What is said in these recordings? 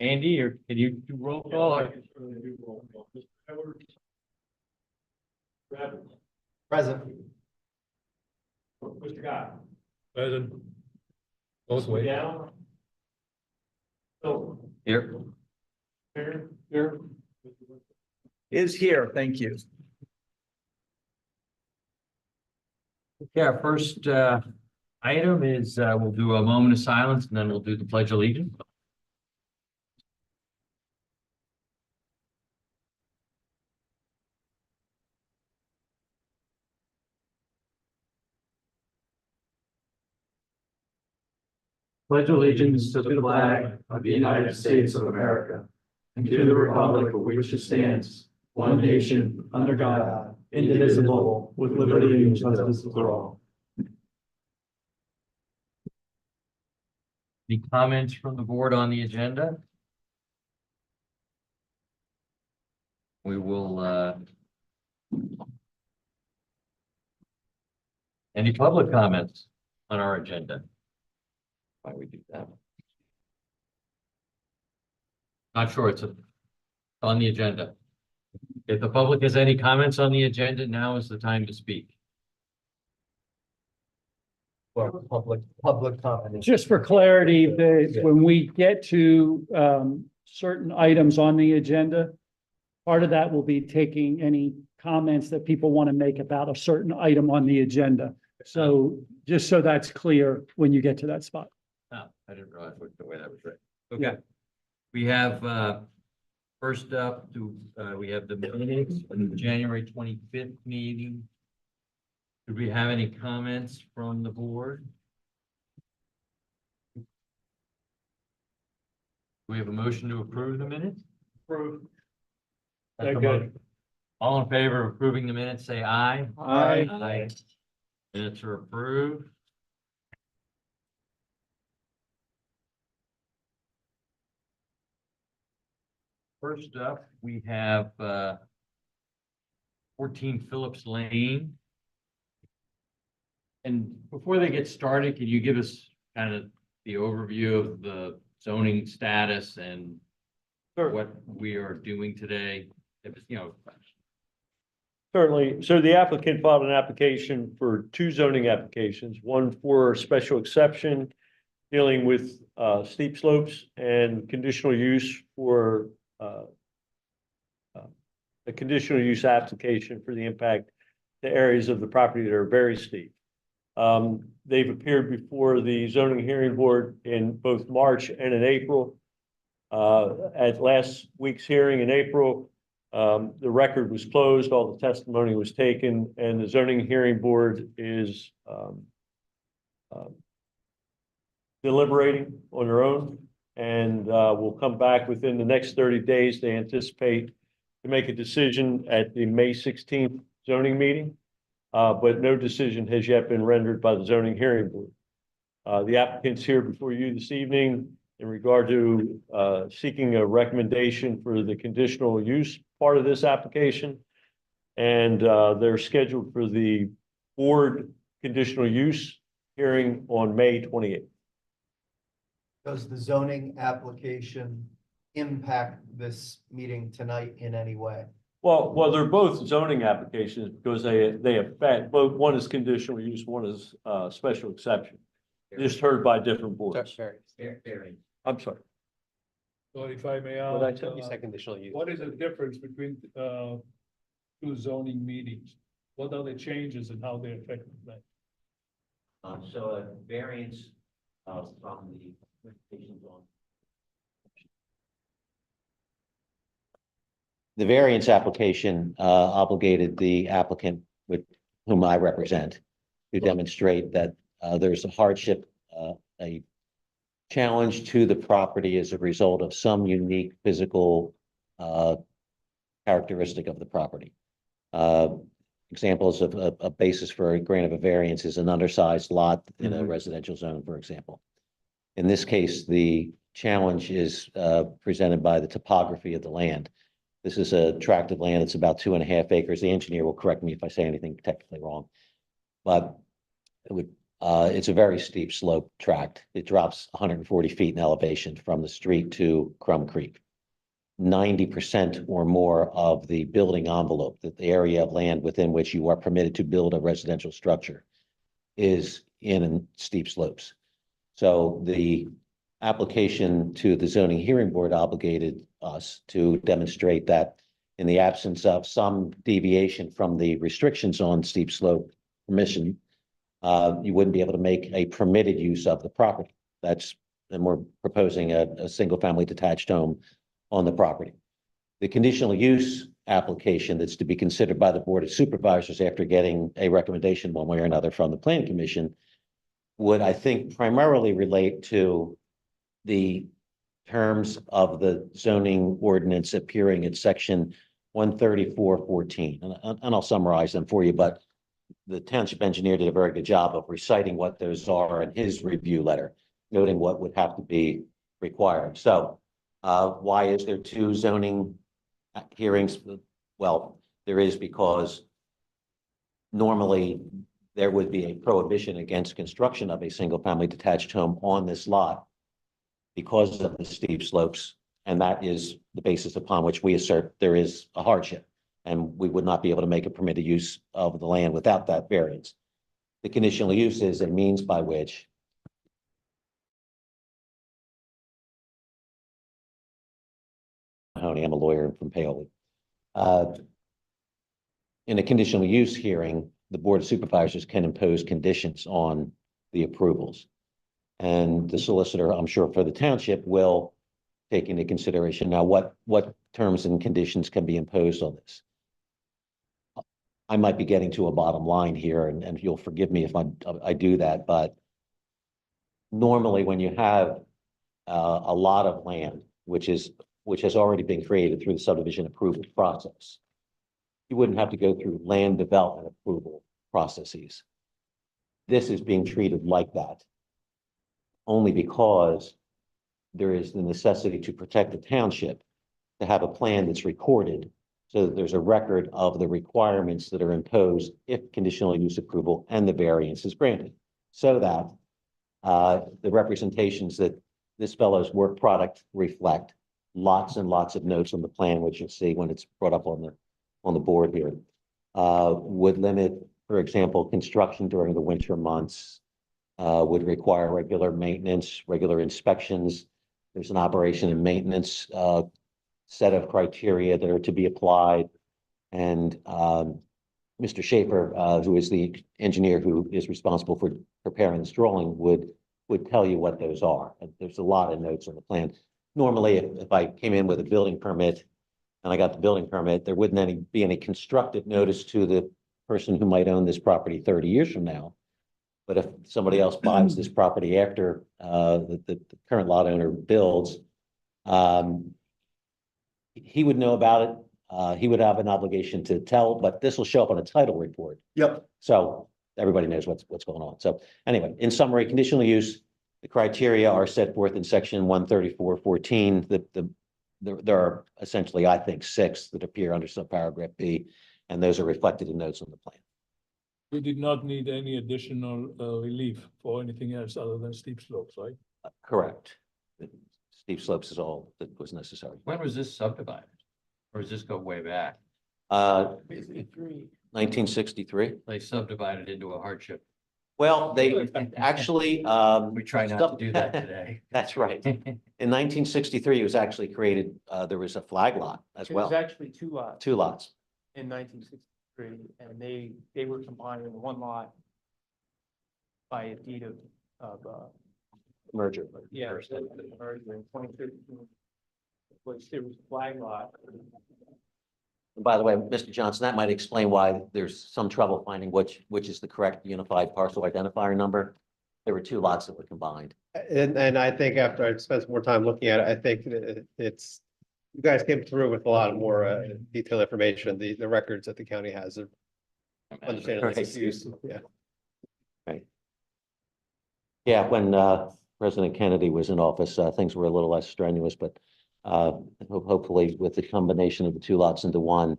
Andy, or can you do roll call? Present. Mr. Guy. Present. Both ways. Down. So, Here. here. Is here, thank you. Okay, our first item is we'll do a moment of silence and then we'll do the Pledge of Allegiance. Pledge allegiance to the flag of the United States of America, and to the republic for which it stands, one nation, under God, indivisible, with liberty and justice for all. Any comments from the board on the agenda? We will any public comments on our agenda? Why we do that? Not sure, it's on the agenda. If the public has any comments on the agenda, now is the time to speak. For public comment. Just for clarity, when we get to certain items on the agenda, part of that will be taking any comments that people want to make about a certain item on the agenda. So just so that's clear when you get to that spot. Oh, I didn't realize the way that was written. Okay. We have first up we have the minutes from the January 25th meeting. Do we have any comments from the board? Do we have a motion to approve the minutes? Approved. That's the motion. All in favor of approving the minutes, say aye. Aye. Aye. Minutes are approved. First up, we have 14 Phillips Lane. And before they get started, can you give us kind of the overview of the zoning status and what we are doing today? If it's, Certainly. So the applicant filed an application for two zoning applications, one for special exception dealing with steep slopes and conditional use for a conditional use application for the impact to areas of the property that are very steep. They've appeared before the zoning hearing board in both March and in April. At last week's hearing in April, the record was closed, all the testimony was taken, and the zoning hearing board is deliberating on their own, and will come back within the next 30 days. They anticipate to make a decision at the May 16th zoning meeting, but no decision has yet been rendered by the zoning hearing board. The applicant's here before you this evening in regard to seeking a recommendation for the conditional use part of this application. And they're scheduled for the board conditional use hearing on May 28th. Does the zoning application impact this meeting tonight in any way? Well, they're both zoning applications because they affect, both, one is conditional use, one is special exception. Just heard by different boards. I'm sorry. So if I may What I ask, tell you, Conditional use. what is the difference between two zoning meetings? What are the changes and how they affect that? So a variance from the limitations on. The variance application obligated the applicant with whom I represent to demonstrate that there's a hardship, a challenge to the property as a result of some unique physical characteristic of the property. Examples of a basis for a grant of a variance is an undersized lot in a residential zone, for example. In this case, the challenge is presented by the topography of the land. This is a tract of land. It's about 2.5 acres. The engineer will correct me if I say anything technically wrong, but it would it's a very steep slope tract. It drops 140 feet in elevation from the street to Crum Creek. 90% or more of the building envelope, that the area of land within which you are permitted to build a residential structure, is in steep slopes. So the application to the zoning hearing board obligated us to demonstrate that in the absence of some deviation from the restrictions on steep slope permission, you wouldn't be able to make a permitted use of the property. And we're proposing a single family detached home on the property. The conditional use application that's to be considered by the Board of Supervisors after getting a recommendation one way or another from the Planning Commission would, I think, primarily relate to the terms of the zoning ordinance appearing in section 134.14. And I'll summarize them for you, but the township engineer did a very good job of reciting what those are in his review letter, noting what would have to be required. So why is there two zoning hearings? Well, there is because normally there would be a prohibition against construction of a single family detached home on this lot because of the steep slopes. And that is the basis upon which we assert there is a hardship, and we would not be able to make a permitted use of the land without that variance. The conditional use is a means by which I'm a lawyer from Paoli. In a conditional use hearing, the Board of Supervisors can impose conditions on the approvals. And the solicitor, I'm sure for the township, will take into consideration now what terms and conditions can be imposed on this. I might be getting to a bottom line here, and you'll forgive me if I do that, but normally when you have a lot of land, which has already been created through the subdivision approval process, you wouldn't have to go through land development approval processes. This is being treated like that only because there is the necessity to protect the township to have a plan that's recorded so that there's a record of the requirements that are imposed if conditional use approval and the variance is granted, so that the representations that this fellow's work product reflect lots and lots of notes on the plan, which you'll see when it's brought up on the board here, would limit, for example, construction during the winter months, would require regular maintenance, regular inspections. There's an operation and maintenance set of criteria that are to be applied. And Mr. Schaefer, who is the engineer who is responsible for preparing this drawing, would tell you what those are. And there's a lot of notes on the plan. Normally, if I came in with a building permit and I got the building permit, there wouldn't be any constructive notice to the person who might own this property 30 years from now. But if somebody else buys this property after the current lot owner builds, he would know about it. He would have an obligation to tell, but this will show up on a title report. Yep. So everybody knows what's going on. So anyway, in summary, conditional use, the criteria are set forth in section 134.14. There are essentially, I think, 6 that appear under subparagraph B, and those are reflected in notes on the plan. We did not need any additional relief for anything else other than steep slopes, right? Correct. Steep slopes is all that was necessary. When was this subdivided? Or does this go way back? 1963. They subdivided into a hardship. Well, they actually. We try not to do that today. That's right. In 1963, it was actually created, there was a flag lot as It was well. actually 2 lots 2 lots. in 1963, and they were combined in 1 lot by a deed of Merger. yeah, merger in 2013. Which there was a flag lot. And by the way, Mr. Johnson, that might explain why there's some trouble finding which is the correct unified parcel identifier number. There were 2 lots that were combined. And I think after I spent some more time looking at it, I think it's, you guys came through with a lot of more detailed information, the records that the county has of understanding Right. this use. Yeah. Yeah, when President Kennedy was in office, things were a little less strenuous, but hopefully with the combination of the 2 lots into one,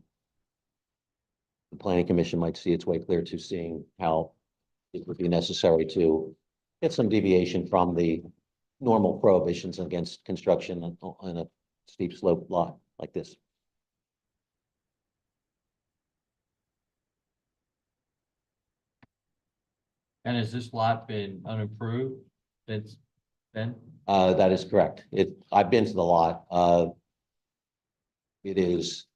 the Planning Commission might see its way clear to seeing how it would be necessary to get some deviation from the normal prohibitions against construction on a steep slope lot like this. And has this lot been unimproved since then? That is correct. I've been to the lot. It is,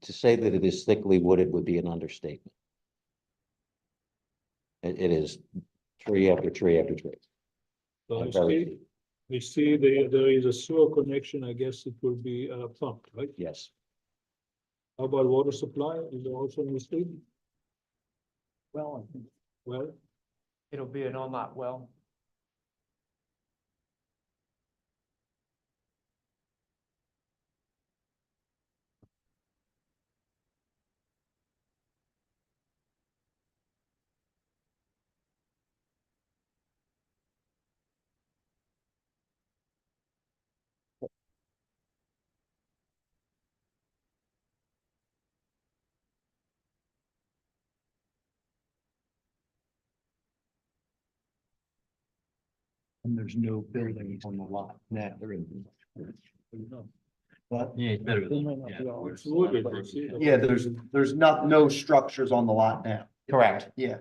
to say that it is thickly wooded would be an understatement. It is tree after tree after tree. So And very- I see there is a sewer connection, I guess it will be pumped, right? Yes. How about water supply? Is it also in the state? Well, I think Well, it'll be an on-lot well. And there's no buildings on the lot now. But, Yeah, it's better They might than, not yeah. be all- it's wooded, I see. yeah, there's no structures on the lot now. Correct. Yeah.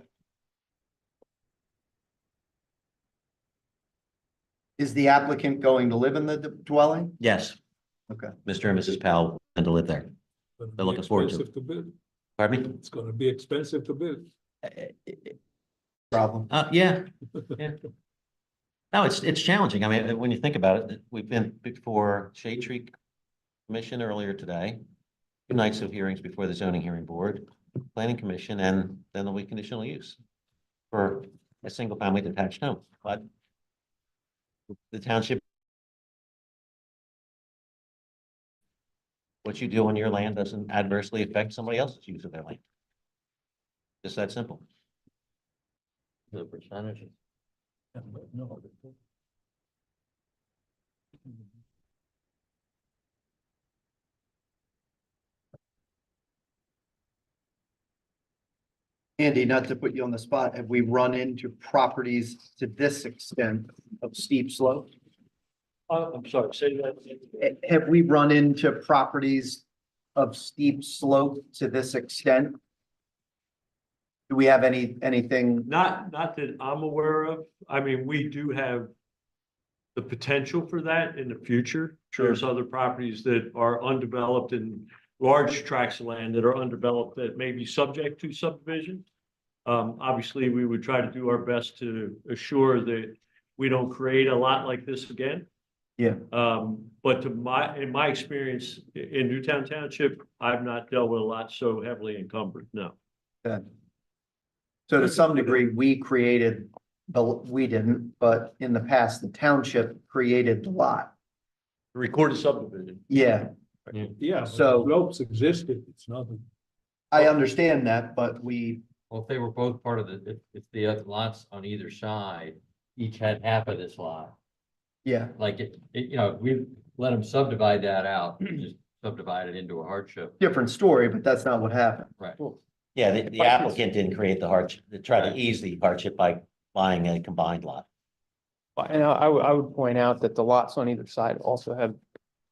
Is the applicant going to live in the dwelling? Yes. Okay. Mr. and Mrs. Powell and to live there. Gonna They're be looking forward to it. expensive build. Pardon me? It's gonna be expensive to build. Problem. Yeah. Yeah. No, it's challenging. I mean, when you think about it, we've been before Shade Tree Commission earlier today. 2 nights of hearings before the zoning hearing board, planning commission, and then there'll be conditional use for a single family detached home, but the township, what you do on your land doesn't adversely affect somebody else's use of their land. Just that simple. The percentage. No. Andy, not to put you on the spot, have we run into properties to this extent of steep slope? I'm sorry, say that. Have we run into properties of steep slope to this extent? Do we have anything? Not that I'm aware of. I mean, we do have the potential for that in the future. There's other properties that are undeveloped and large tracts of land that are undeveloped that may be subject to subdivision. Obviously, we would try to do our best to assure that we don't create a lot like this again. Yeah. But in my experience in Newtown Township, I've not dealt with a lot so heavily encumbered, no. So to some degree, we didn't, but in the past, the township created the lot. Recorded subdivision. Yeah, Yeah, So- slopes existed, it's nothing. I understand that, but we, Well, if they were both part of if the other lots on either side, each had half of this lot, yeah, like we let them subdivide that out, just subdivide it into a hardship. different story, but that's not what happened. Right. Yeah, the applicant didn't create the hardship, to try to ease the hardship by buying a combined lot. And I would point out that the lots on either side also have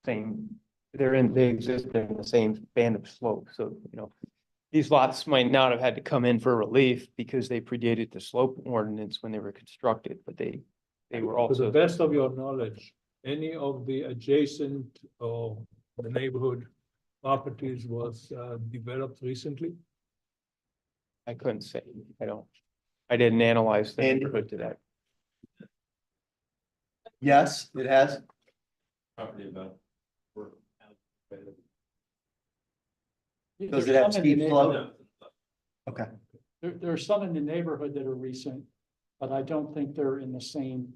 same, they exist in the same band of slope, so, these lots might not have had to come in for relief because they predated the slope ordinance when they were constructed, but they were To the also. best of your knowledge, any of the adjacent or the neighborhood properties was developed recently? I couldn't say, I didn't analyze the And- neighborhood to that. Yes, it has. Does it have steep slope? Okay, There are some in the neighborhood that are recent, but I don't think they're in the same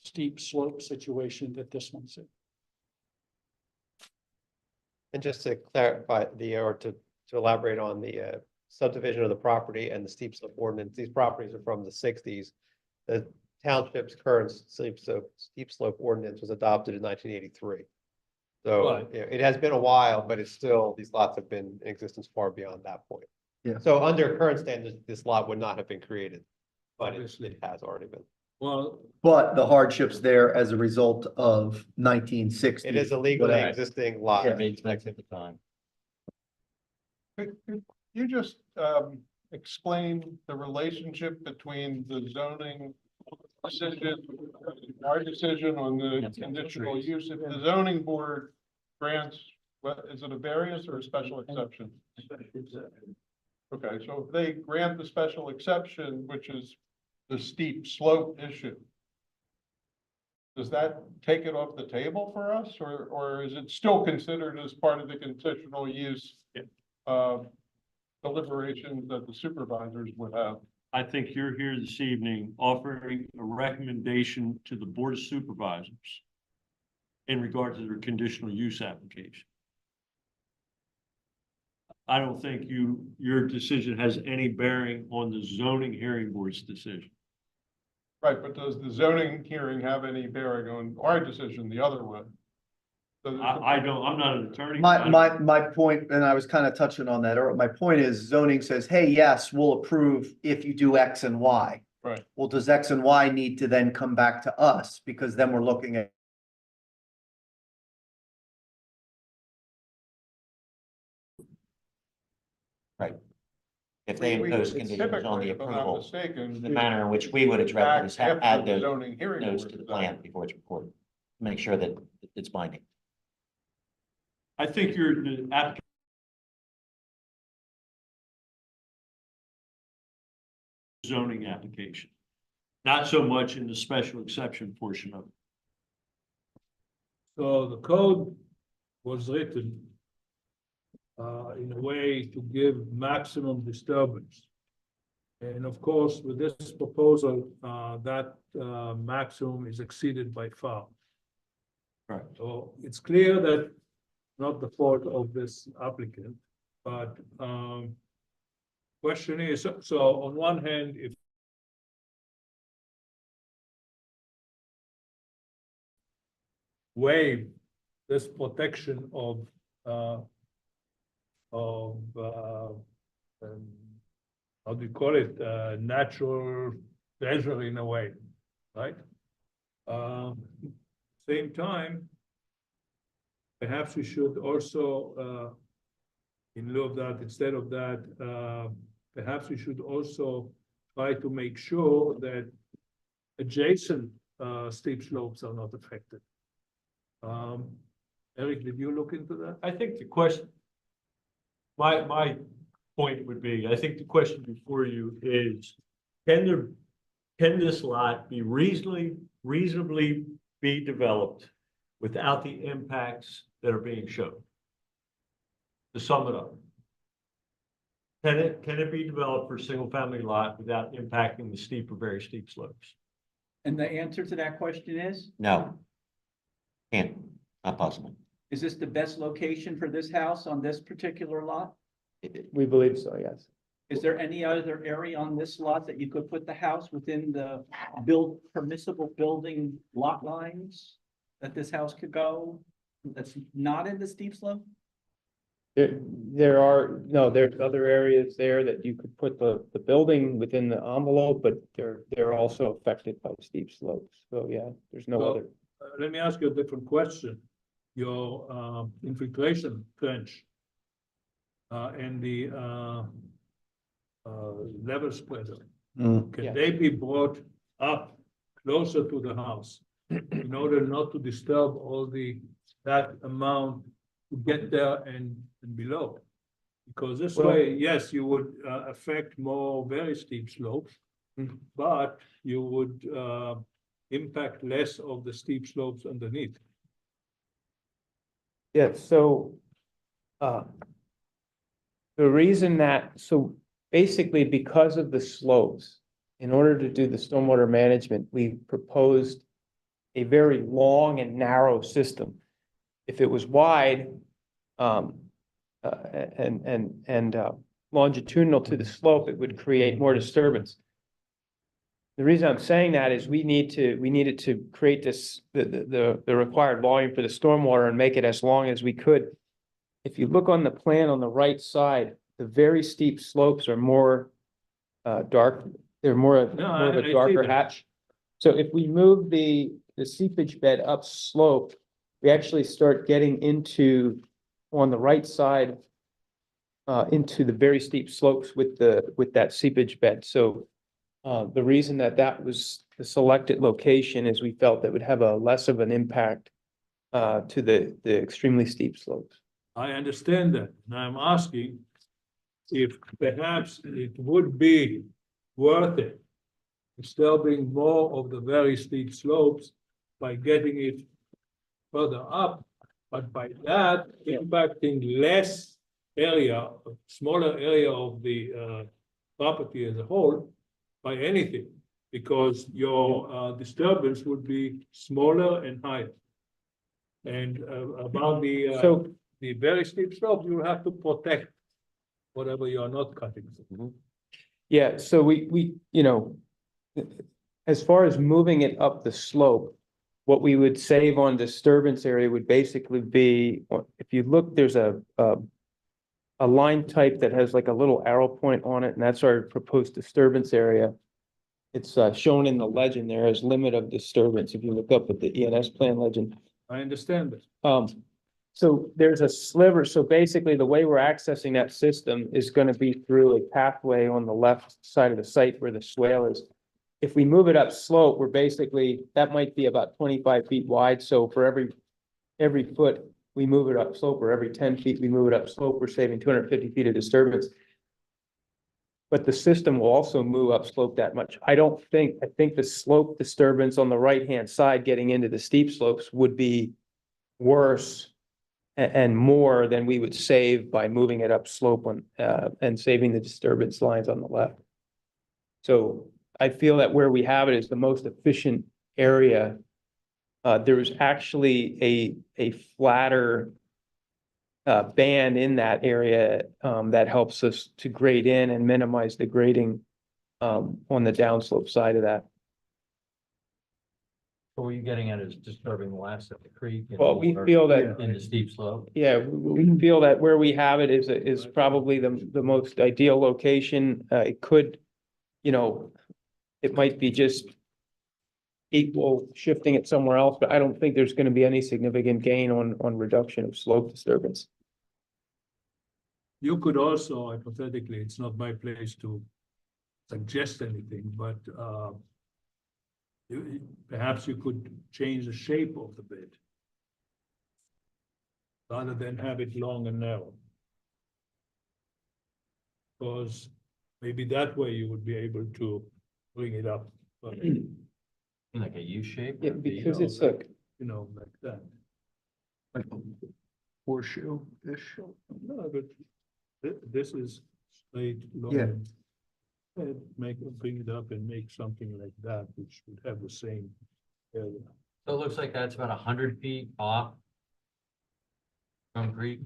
steep slope situation that this one's in. And just to clarify to elaborate on the subdivision of the property and the steep slope ordinance, these properties are from the 60s. The township's current steep slope ordinance was adopted in 1983. So Right. it has been a while, but it's still, these lots have been in existence far beyond that point. Yeah. So under current standards, this lot would not have been created. But obviously. it has already been. Well, But the hardship's there as a result of 1960. It is a legally whatever. existing lot. Yeah. Made sense at the time. Could you just explain the relationship between the zoning decision, our decision on the conditional use? If the zoning board grants, what, is it a variance or a special exception? Okay, so if they grant the special exception, which is the steep slope issue, does that take it off the table for us, or is it still considered as part of the conditional use deliberations that the supervisors would have? I think you're here this evening offering a recommendation to the Board of Supervisors in regard to their conditional use application. I don't think your decision has any bearing on the zoning hearing board's decision. Right, but does the zoning hearing have any bearing on our decision the other way? So I don't, I'm not an attorney. My point, and I was kind of touching on that, or my point is zoning says, hey, yes, we'll approve if you do X and Y. Right. Well, does X and Y need to then come back to us? Because then we're looking at. If they impose It's conditions on the typically, if I'm not approval, mistaken, the manner in which we would address back it is add after the those zoning hearing notes board to the is done. plan before it's recorded. Make sure that it's binding. I think the applicant zoning application, not so much in the special exception portion of it. so the code was written in a way to give maximum disturbance. And of course, with this proposal, that maximum is exceeded by far. Right. So it's clear that not the fault of this applicant, but question is, so on one hand, if waive this protection of how do you call it, natural treasure in a way, right? Same time, perhaps we should also, in lieu of that, instead of that, perhaps we should also try to make sure that adjacent steep slopes are not affected. Eric, did you look into that? I think the question, my point would be, I think the question before you is, can this lot be reasonably be developed without the impacts that are being shown? To sum it up, can it be developed for a single family lot without impacting the steep or very steep slopes? And the answer to that question is, No. Can't, not possible. is this the best location for this house on this particular lot? We believe so, yes. Is there any other area on this lot that you could put the house within the permissible building lot lines? That this house could go, that's not in the steep slope? There's other areas there that you could put the building within the envelope, but they're also affected by steep slopes. So yeah, there's no Well, other. Let me ask you a different question. Your infiltration trench and the level spreader, can Yeah. they be brought up closer to the house in order not to disturb all that amount to get there and below? Because this Well- way, yes, you would affect more very steep slopes, but you would impact less of the steep slopes underneath. Yeah, so the reason so basically because of the slopes, in order to do the stormwater management, we proposed a very long and narrow system. If it was wide and longitudinal to the slope, it would create more disturbance. The reason I'm saying that is we needed to create the required volume for the stormwater and make it as long as we could. If you look on the plan on the right side, the very steep slopes are more dark They're more of No, more of I a see darker that. hatch. So if we move the seepage bed up slope, we actually start getting into, on the right side, into the very steep slopes with that seepage bed. So the reason that was the selected location is we felt that would have a less of an impact to the extremely steep slopes. I understand that, and I'm asking if perhaps it would be worth it disturbing more of the very steep slopes by getting it further up, but by that impacting less area, smaller area of the property as a whole by anything, because your disturbance would be smaller and higher. And about the very steep slope, you have to protect whatever you are not cutting. Yeah, so we, as far as moving it up the slope, what we would save on disturbance area would basically be, if you look, there's a line type that has like a little arrow point on it, and that's our proposed disturbance area. It's shown in the legend there as limit of disturbance, if you look up at the ENS plan legend. I understand this. So there's a sliver, so basically the way we're accessing that system is gonna be through a pathway on the left side of the site where the swale is. If we move it up slope, we're basically, that might be about 25 feet wide, so for every foot we move it up slope, or every 10 feet we move it up slope, we're saving 250 feet of disturbance. But the system will also move up slope that much. I think the slope disturbance on the right-hand side getting into the steep slopes would be worse and more than we would save by moving it up slope on, and saving the disturbance lines on the left. So I feel that where we have it is the most efficient area. There's actually a flatter band in that area that helps us to grade in and minimize the grading on the downslope side of that. So what you're getting at is disturbing less of the creek. and Well, we more feel that, In the steep slope. yeah, we feel that where we have it is probably the most ideal location. It could, it might be just equal shifting it somewhere else, but I don't think there's gonna be any significant gain on reduction of slope disturbance. You could also, hypothetically, it's not my place to suggest anything, but perhaps you could change the shape of the bed rather than have it long and narrow. Because maybe that way you would be able to bring it up, Like a U shape? Yeah, because it's a, like that. Horseshoe-ish. No, but this is straight, long. Yeah. And bring it up and make something like that, which would have the same area. So it looks like that's about 100 feet off concrete.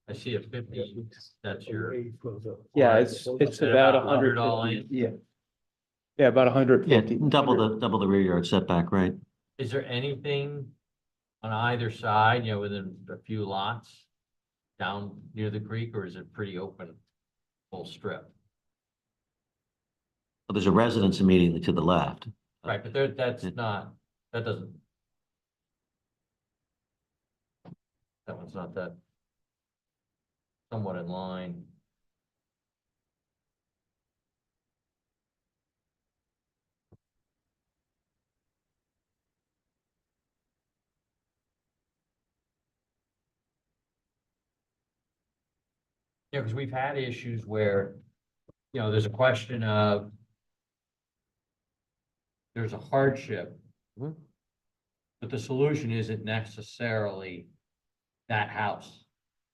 I see a 50, that's your. yeah, it's about 100 all 150. in. Yeah, about 150. Double the rear yard setback, right? Is there anything on either side, within a few lots down near the creek, or is it pretty open, full strip? Well, there's a residence immediately to the left. Right, but that doesn't. That one's not that. Somewhat in line. Yeah, because we've had issues where, there's a question of there's a hardship, Mhm. but the solution isn't necessarily that house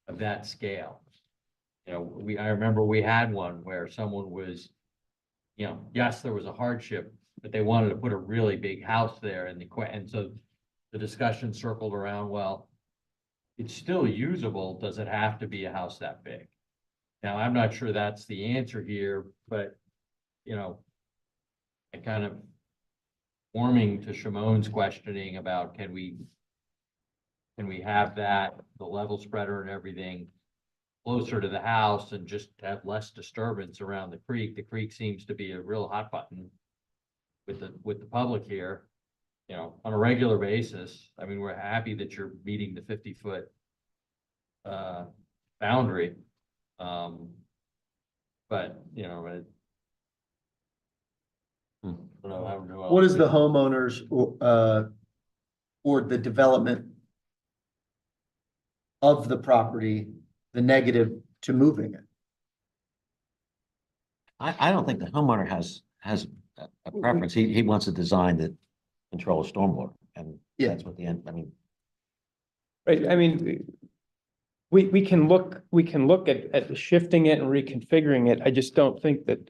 of that scale. I remember we had one where someone was, yes, there was a hardship, but they wanted to put a really big house there, and so the discussion circled around, well, it's still usable. Does it have to be a house that big? Now, I'm not sure that's the answer here, but, I kind of warming to Shimon's questioning about can we have that, the level spreader and everything, closer to the house and just have less disturbance around the creek. The creek seems to be a real hot button with the public here, you know, on a regular basis. I mean, we're happy that you're meeting the 50-foot boundary. But, you know, I don't know how What is the homeowners or the development of the property, the negative to moving it? I don't think the homeowner has a preference. He wants a design that controls stormwater, and Yeah. that's what the end, I mean, Right, I mean, we can look at shifting it and reconfiguring it. I just don't think that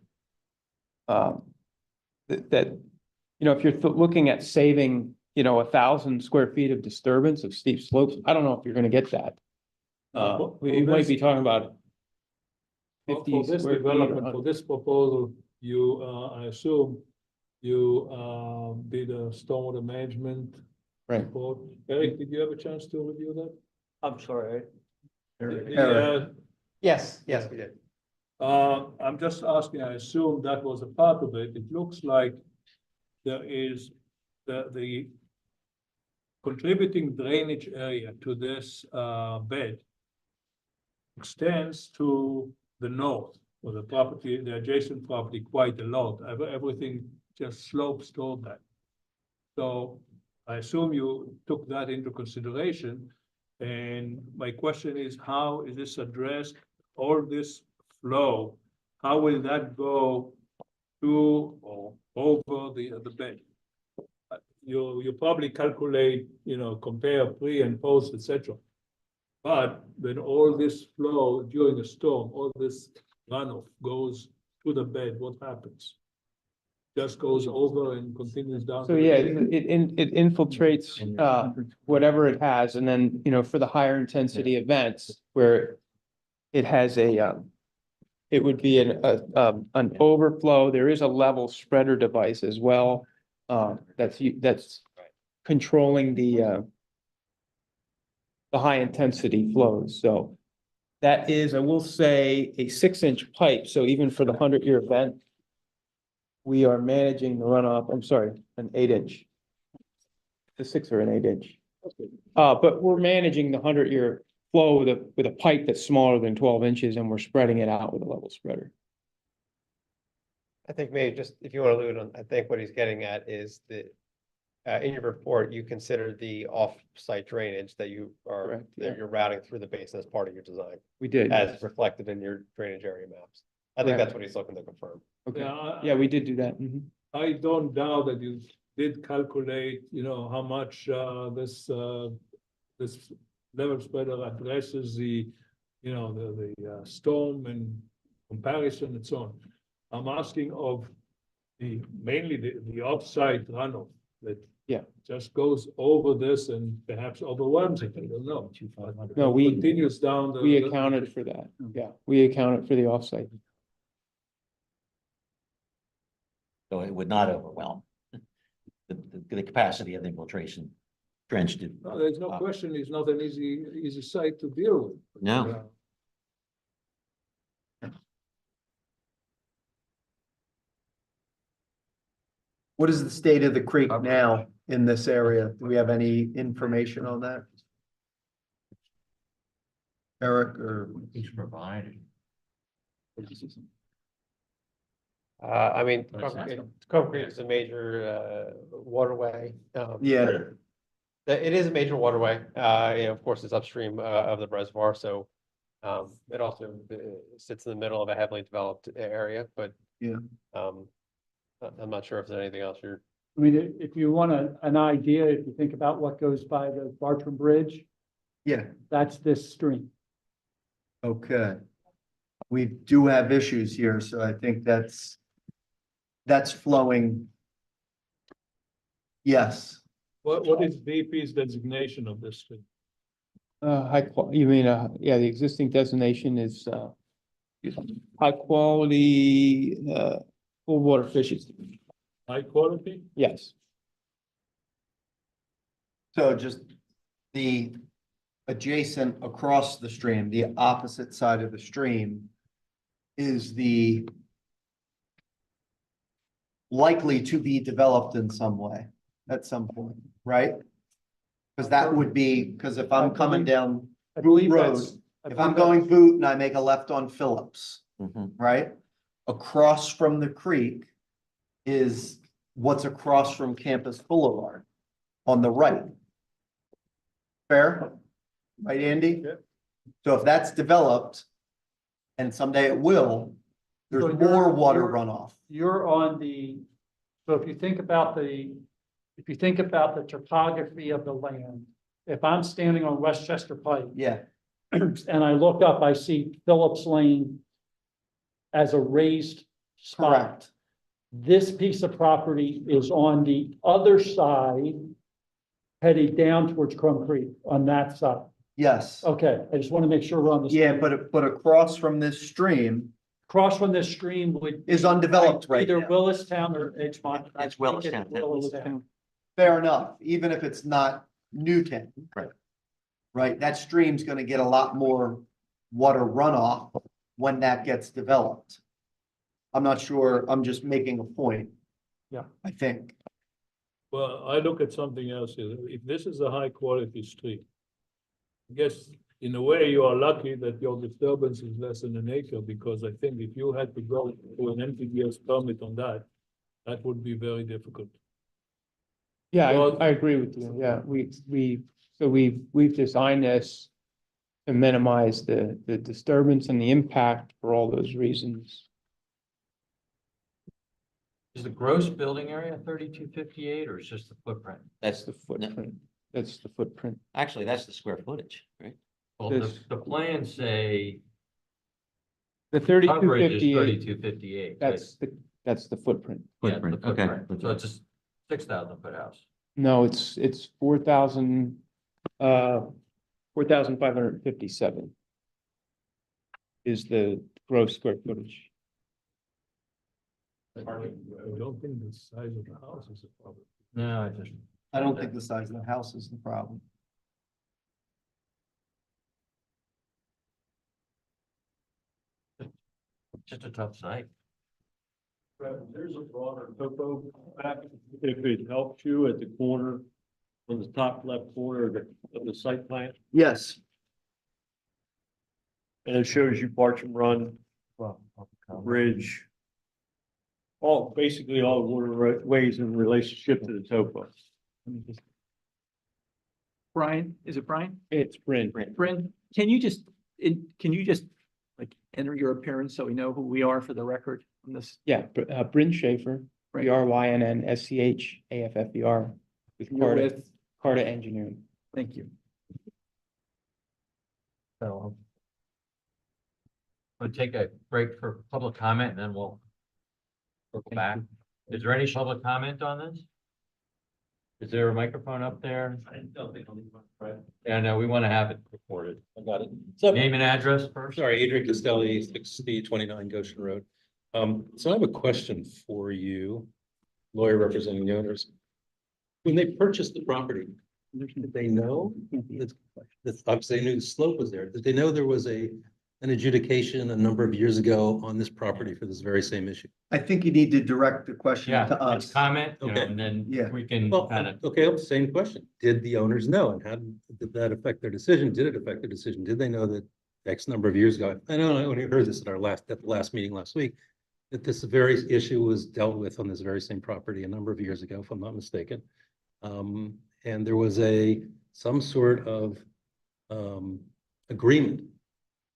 that, you know, if you're looking at saving, you know, 1,000 square feet of disturbance of steep slopes, I don't know if you're gonna get that. We might be talking about For 50 this square feet. development, for this proposal, you, I assume, you, did a stormwater management Right. report. Eric, did you have a chance to review that? I'm sorry. Yes, yes, we did. I'm just asking, I assume that was a part of it. It looks like there is the contributing drainage area to this bed extends to the north of the property, the adjacent property quite a lot. Everything just slopes toward that. So I assume you took that into consideration. And my question is, how is this addressed? All this flow, how will that go to or over the bed? You probably calculate, you know, compare pre and post, etc. But when all this flow during a storm, all this runoff goes to the bed, what happens? Just goes over and continues down. So to the yeah, bed? it infiltrates whatever it has, and then, you know, for the higher intensity events where it has it would be an overflow. There is a level spreader device as well, that's controlling the high intensity flows. So that is, I will say, a 6-inch pipe. So even for the 100-year event, we are managing the runoff, I'm sorry, an 8-inch. The 6 or an 8-inch. But we're managing the 100-year flow with a pipe that's smaller than 12 inches, and we're spreading it out with a level spreader. I think maybe just, if you want to allude on, I think what he's getting at is that in your report, you consider the off-site drainage that you are, Correct, that yeah. you're routing through the basin as part of your design, We did. as reflected in your drainage area maps. I think Correct. that's what he's looking to confirm. Okay. Yeah, Yeah, we did do that. Mhm. I don't doubt that you did calculate, you know, how much this level spreader addresses the, you know, the storm and comparison and so on. I'm asking of mainly the offsite runoff that Yeah. just goes over this and perhaps overwhelms it. I don't know. No, we Continues down the. accounted for that. Yeah, we accounted for the offsite. so it would not overwhelm the capacity of the infiltration drenched it. No, there's no question. It's not an easy site to deal with. No. What is the state of the creek now in this area? Do we have any information on that? Eric or? He's provided. I mean, What's that? Cove Creek is a major waterway. Yeah, It is a major waterway. You know, of course, it's upstream of the reservoir, so it also sits in the middle of a heavily developed area, but Yeah. I'm not sure if there's anything else you're. I mean, if you want an idea, if you think about what goes by the Bartram Bridge, yeah, that's this stream. okay. We do have issues here, so I think that's flowing. Yes, What is DP's designation of this thing? You mean, yeah, the existing designation is, high quality, full water fishes. High quality? Yes. so just the adjacent across the stream, the opposite side of the stream is the likely to be developed in some way at some point, right? Because that would be, because if I'm coming down I Boot believe Road, that's. I if believe I'm going that's- Boot and I make a left on Phillips, Mhm. right? Across from the creek is what's across from Campus Boulevard on the right. Fair? Right, Andy? Yeah. So if that's developed, and someday it will, there's So you're- more water you're- runoff. You're on the, so if you think about the topography of the land, if I'm standing on Westchester Pike Yeah, and I look up, I see Phillips Lane as a raised spot. correct. This piece of property is on the other side, heading down towards Crum Creek on that side. Yes. Okay, I just want to make sure we're on the. Yeah, but across from this stream Across from this stream would. is undeveloped right Either now. Willistown or Edgemont. I It's think Willistown. Willistown. Fair enough, even if it's not Newtown. Right. Right, that stream's gonna get a lot more water runoff when that gets developed. I'm not sure, I'm just making a point. Yeah. I think. Well, I look at something else here. If this is a high quality street, I guess in a way you are lucky that your disturbance is less than an acre, because I think if you had to go for an NPDES permit on that, that would be very difficult. Yeah, Well- I agree with you. Yeah, we've designed this to minimize the disturbance and the impact for all those reasons. Is the gross building area 3258 or is just the footprint? That's the footprint. That's the footprint. Actually, that's the square footage, right? Well, This- the plans say The 3258, coverage is 3258. that's the footprint. Footprint, okay. So it's a 6,000 foot house. No, it's 4,557 is the gross square footage. I don't think the size of the house is a problem. No, I just. I don't think the size of the house is the problem. Just a tough site. There's a broader topo map, if it helps you at the corner, on the top left corner of the site plan, Yes. and it shows you Bartram Run, Bridge. Basically all waterways in relationship to the topo. Brian, is it Brian? It's Bryn. Bryn, can you just like enter your appearance so we know who we are for the record on this? Yeah, Bryn Schaefer, Right. BRYNN SCHAFFER with You're with, Carta Engineering. thank you. So. We'll take a break for public comment and then we'll circle back. Is there any public comment on this? Is there a microphone up there? I don't think I'll need one, right? Yeah, no, we want to have it recorded. I got it. So, Name and address first. sorry, Adrian Costelli, 6029 Goshen Road. So I have a question for you, lawyer representing the owners. When they purchased the property, did they know that obviously they knew the slope was there? Did they know there was an adjudication a number of years ago on this property for this very same issue? I think you need to direct the question Yeah, to it's us. comment, Okay. and then Yeah. we can Well, kind of, okay, same question. Did the owners know, and how did that affect their decision? Did it affect their decision? Did they know that X number of years ago? I know I only heard this at the last meeting last week, that this very issue was dealt with on this very same property a number of years ago, if I'm not mistaken. And there was some sort of agreement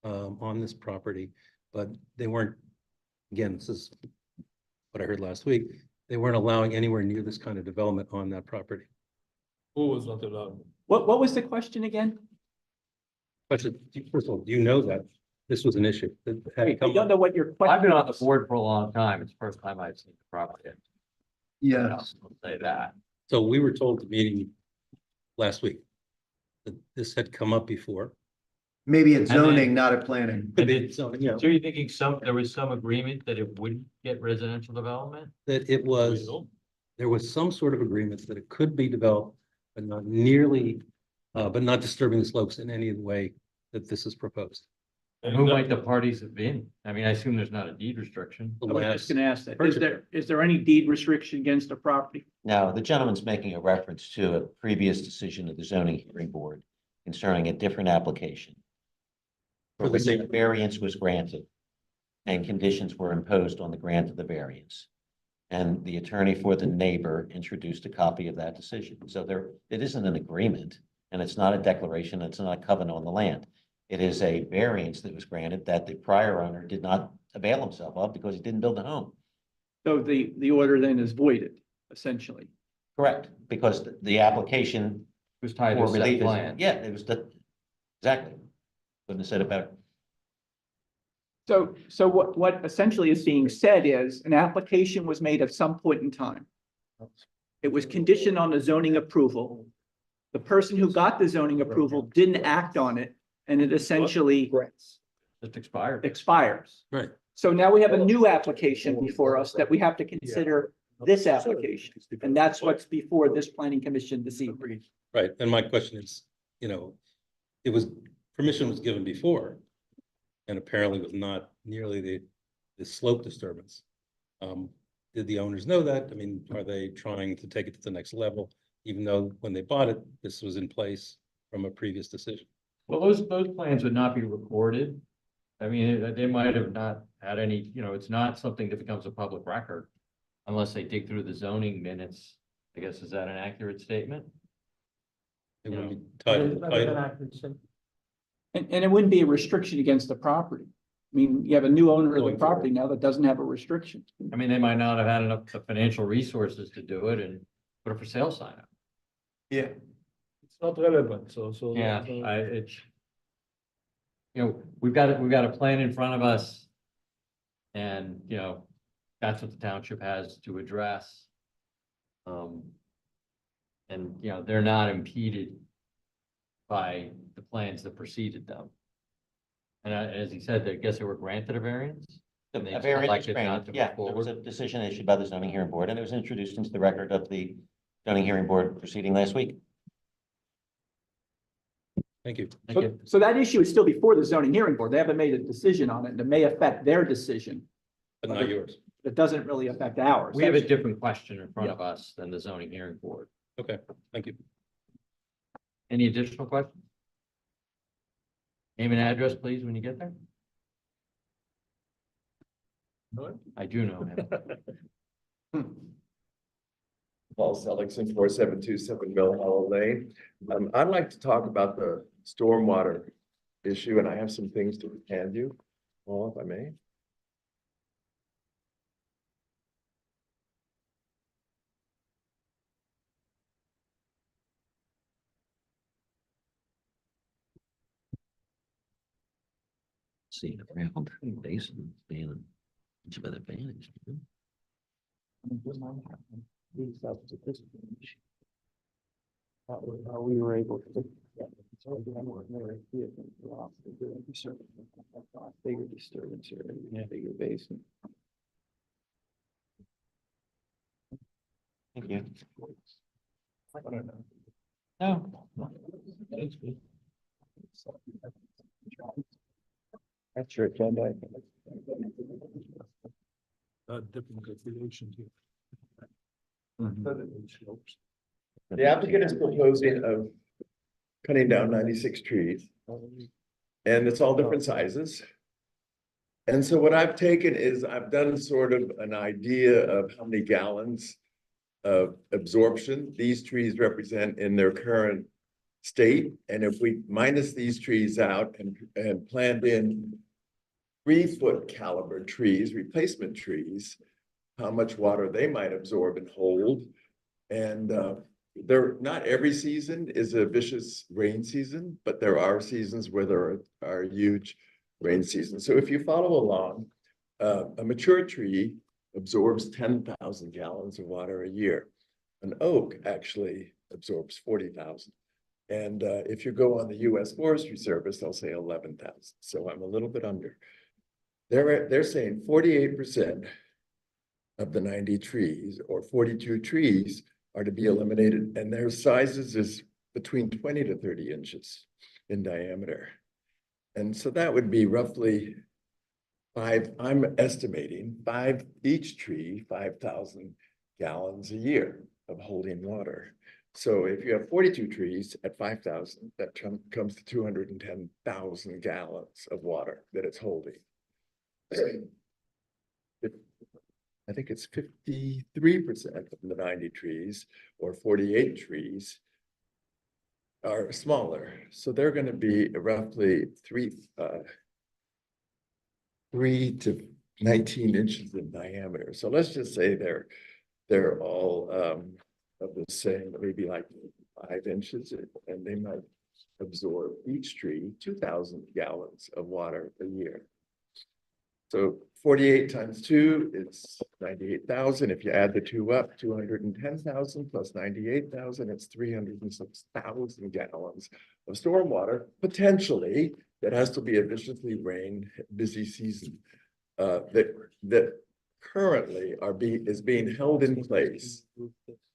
on this property, but they weren't, again, this is what I heard last week, they weren't allowing anywhere near this kind of development on that property. Who was not allowed? What was the question again? First of all, do you know that this was an issue? That had I come don't up? know what your question. I've been on the was. board for a long time. It's the first time I've seen the property. Yes, I'll say that. So we were told at the meeting last week that this had come up before. maybe it's And then- zoning, not at planning. Could be, so, you know, So you're thinking there was some agreement that it wouldn't get residential development? that it was, there was some sort of agreement that it could be developed, but not nearly but not disturbing the slopes in any way that this is proposed. Who might the parties have been? I mean, I assume there's not a deed restriction. The I was just last- gonna ask that. Is Purchase. there any deed restriction against the property? Now, the gentleman's making a reference to a previous decision of the zoning hearing board concerning a different application. For For the which a same- variance was granted and conditions were imposed on the grant of the variance. And the attorney for the neighbor introduced a copy of that decision. So there, it isn't an agreement and it's not a declaration, it's not a covenant on the land. It is a variance that was granted that the prior owner did not avail himself of because he didn't build a home. So the order then is voided, essentially. Correct, because the application It was tied to for a set relief is, plan. yeah, it was the, exactly. Couldn't have said it better. So what essentially is being said is an application was made at some point in time. It was conditioned on the zoning approval. The person who got the zoning approval didn't act on it, and it essentially Just expired. expires. Right. So now we have a new application before us that we have to consider this application, and that's what's before this planning commission this evening. Right, and my question is, it was, permission was given before. And apparently was not nearly the slope disturbance. Did the owners know that? I mean, are they trying to take it to the next level? Even though when they bought it, this was in place from a previous decision. Well, those plans would not be recorded. I mean, they might have not had any, it's not something that becomes a public record unless they dig through the zoning minutes. I guess, is that an accurate statement? It You would be know, titled. And it wouldn't be a restriction against the property. I mean, you have a new owner of the property now that doesn't have a restriction. I mean, they might not have had enough financial resources to do it and put a for sale sign up. Yeah. It's not relevant, so. Yeah, it's. We've got a plan in front of us. And, that's what the township has to address. And, they're not impeded by the plans that preceded them. And as he said, I guess they were granted a variance? And they A variance was elected not granted, to yeah, move there was a forward? decision issued by the zoning hearing board and it was introduced into the record of the zoning hearing board proceeding last week. Thank you. Thank you. So that issue is still before the zoning hearing board. They haven't made a decision on it, and it may affect their decision. But not yours. It doesn't really affect ours. We have a different question in front of us than the zoning hearing board. Okay, thank you. Any additional questions? Name and address, please, when you get there. I do know him. Paul Seligson, 4727 Mill Hollow Lane. I'd like to talk about the stormwater issue, and I have some things to hand you, Paul, if I may. See, the ground basin being much of an advantage. How we were able to. Bigger disturbance or bigger basin. Thank you. No. That's your agenda. Different calculations here. The applicant is proposing of cutting down 96 trees. And it's all different sizes. And so what I've taken is I've done sort of an idea of how many gallons of absorption these trees represent in their current state. And if we minus these trees out and plant in 3-foot caliber trees, replacement trees, how much water they might absorb and hold. And not every season is a vicious rain season, but there are seasons where there are huge rain seasons. So if you follow along, a mature tree absorbs 10,000 gallons of water a year. An oak actually absorbs 40,000. And if you go on the US Forestry Service, they'll say 11,000. So I'm a little bit under. They're saying 48% of the 90 trees or 42 trees are to be eliminated, and their sizes is between 20 to 30 inches in diameter. And so that would be roughly I'm estimating each tree, 5,000 gallons a year of holding water. So if you have 42 trees at 5,000, that comes to 210,000 gallons of water that it's holding. I think it's 53% of the 90 trees or 48 trees are smaller. So they're going to be roughly 3 to 19 inches in diameter. So let's just say they're all of the same, maybe like 5 inches, and they might absorb each tree 2,000 gallons of water a year. So 48 times 2 is 98,000. If you add the two up, 210,000 plus 98,000, it's 306,000 gallons of stormwater, potentially, that has to be efficiently rained busy season, that currently is being held in place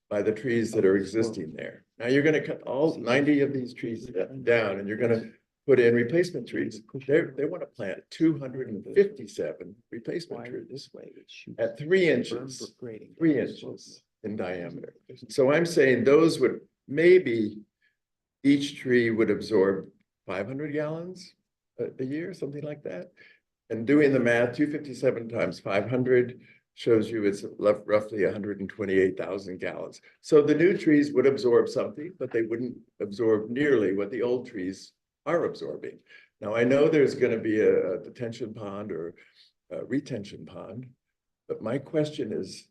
by the trees that are existing there. Now you're going to cut all 90 of these trees down, and you're going to put in replacement trees. They want to plant 257 replacement trees at 3 inches in diameter. So I'm saying those would maybe each tree would absorb 500 gallons a year, something like that. And doing the math, 257 times 500 shows you it's roughly 128,000 gallons. So the new trees would absorb something, but they wouldn't absorb nearly what the old trees are absorbing. Now, I know there's going to be a detention pond or a retention pond, but my question is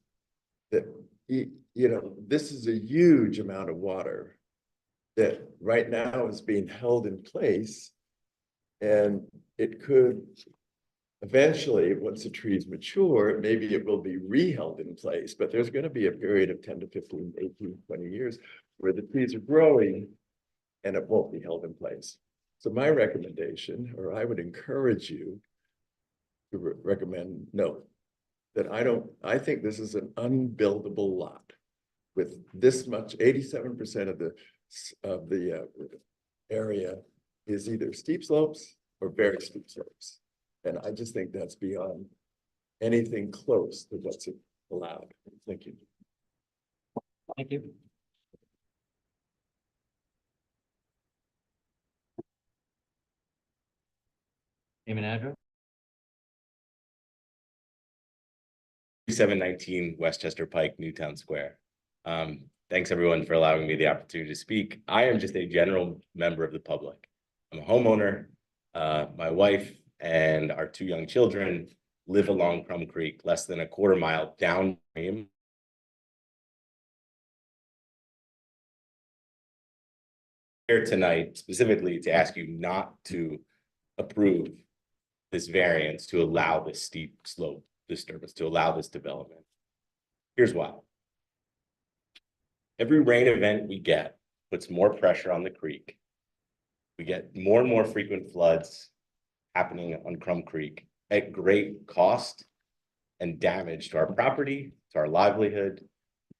that, this is a huge amount of water that right now is being held in place, and it could eventually, once the trees mature, maybe it will be re-held in place, but there's going to be a period of 10 to 15, 18, 20 years where the trees are growing and it won't be held in place. So my recommendation, or I would encourage you to recommend, no, that I think this is an unbuildable lot with this much, 87% of the area is either steep slopes or very steep slopes. And I just think that's beyond anything close to what's allowed. Thank you. Thank you. Name and address? 719 Westchester Pike, Newtown Square. Thanks everyone for allowing me the opportunity to speak. I am just a general member of the public. I'm a homeowner. My wife and our 2 young children live along Crum Creek, less than a quarter mile downstream. Here tonight specifically to ask you not to approve this variance to allow this steep slope disturbance, to allow this development. Here's why. Every rain event we get puts more pressure on the creek. We get more and more frequent floods happening on Crum Creek at great cost and damage to our property, to our livelihood,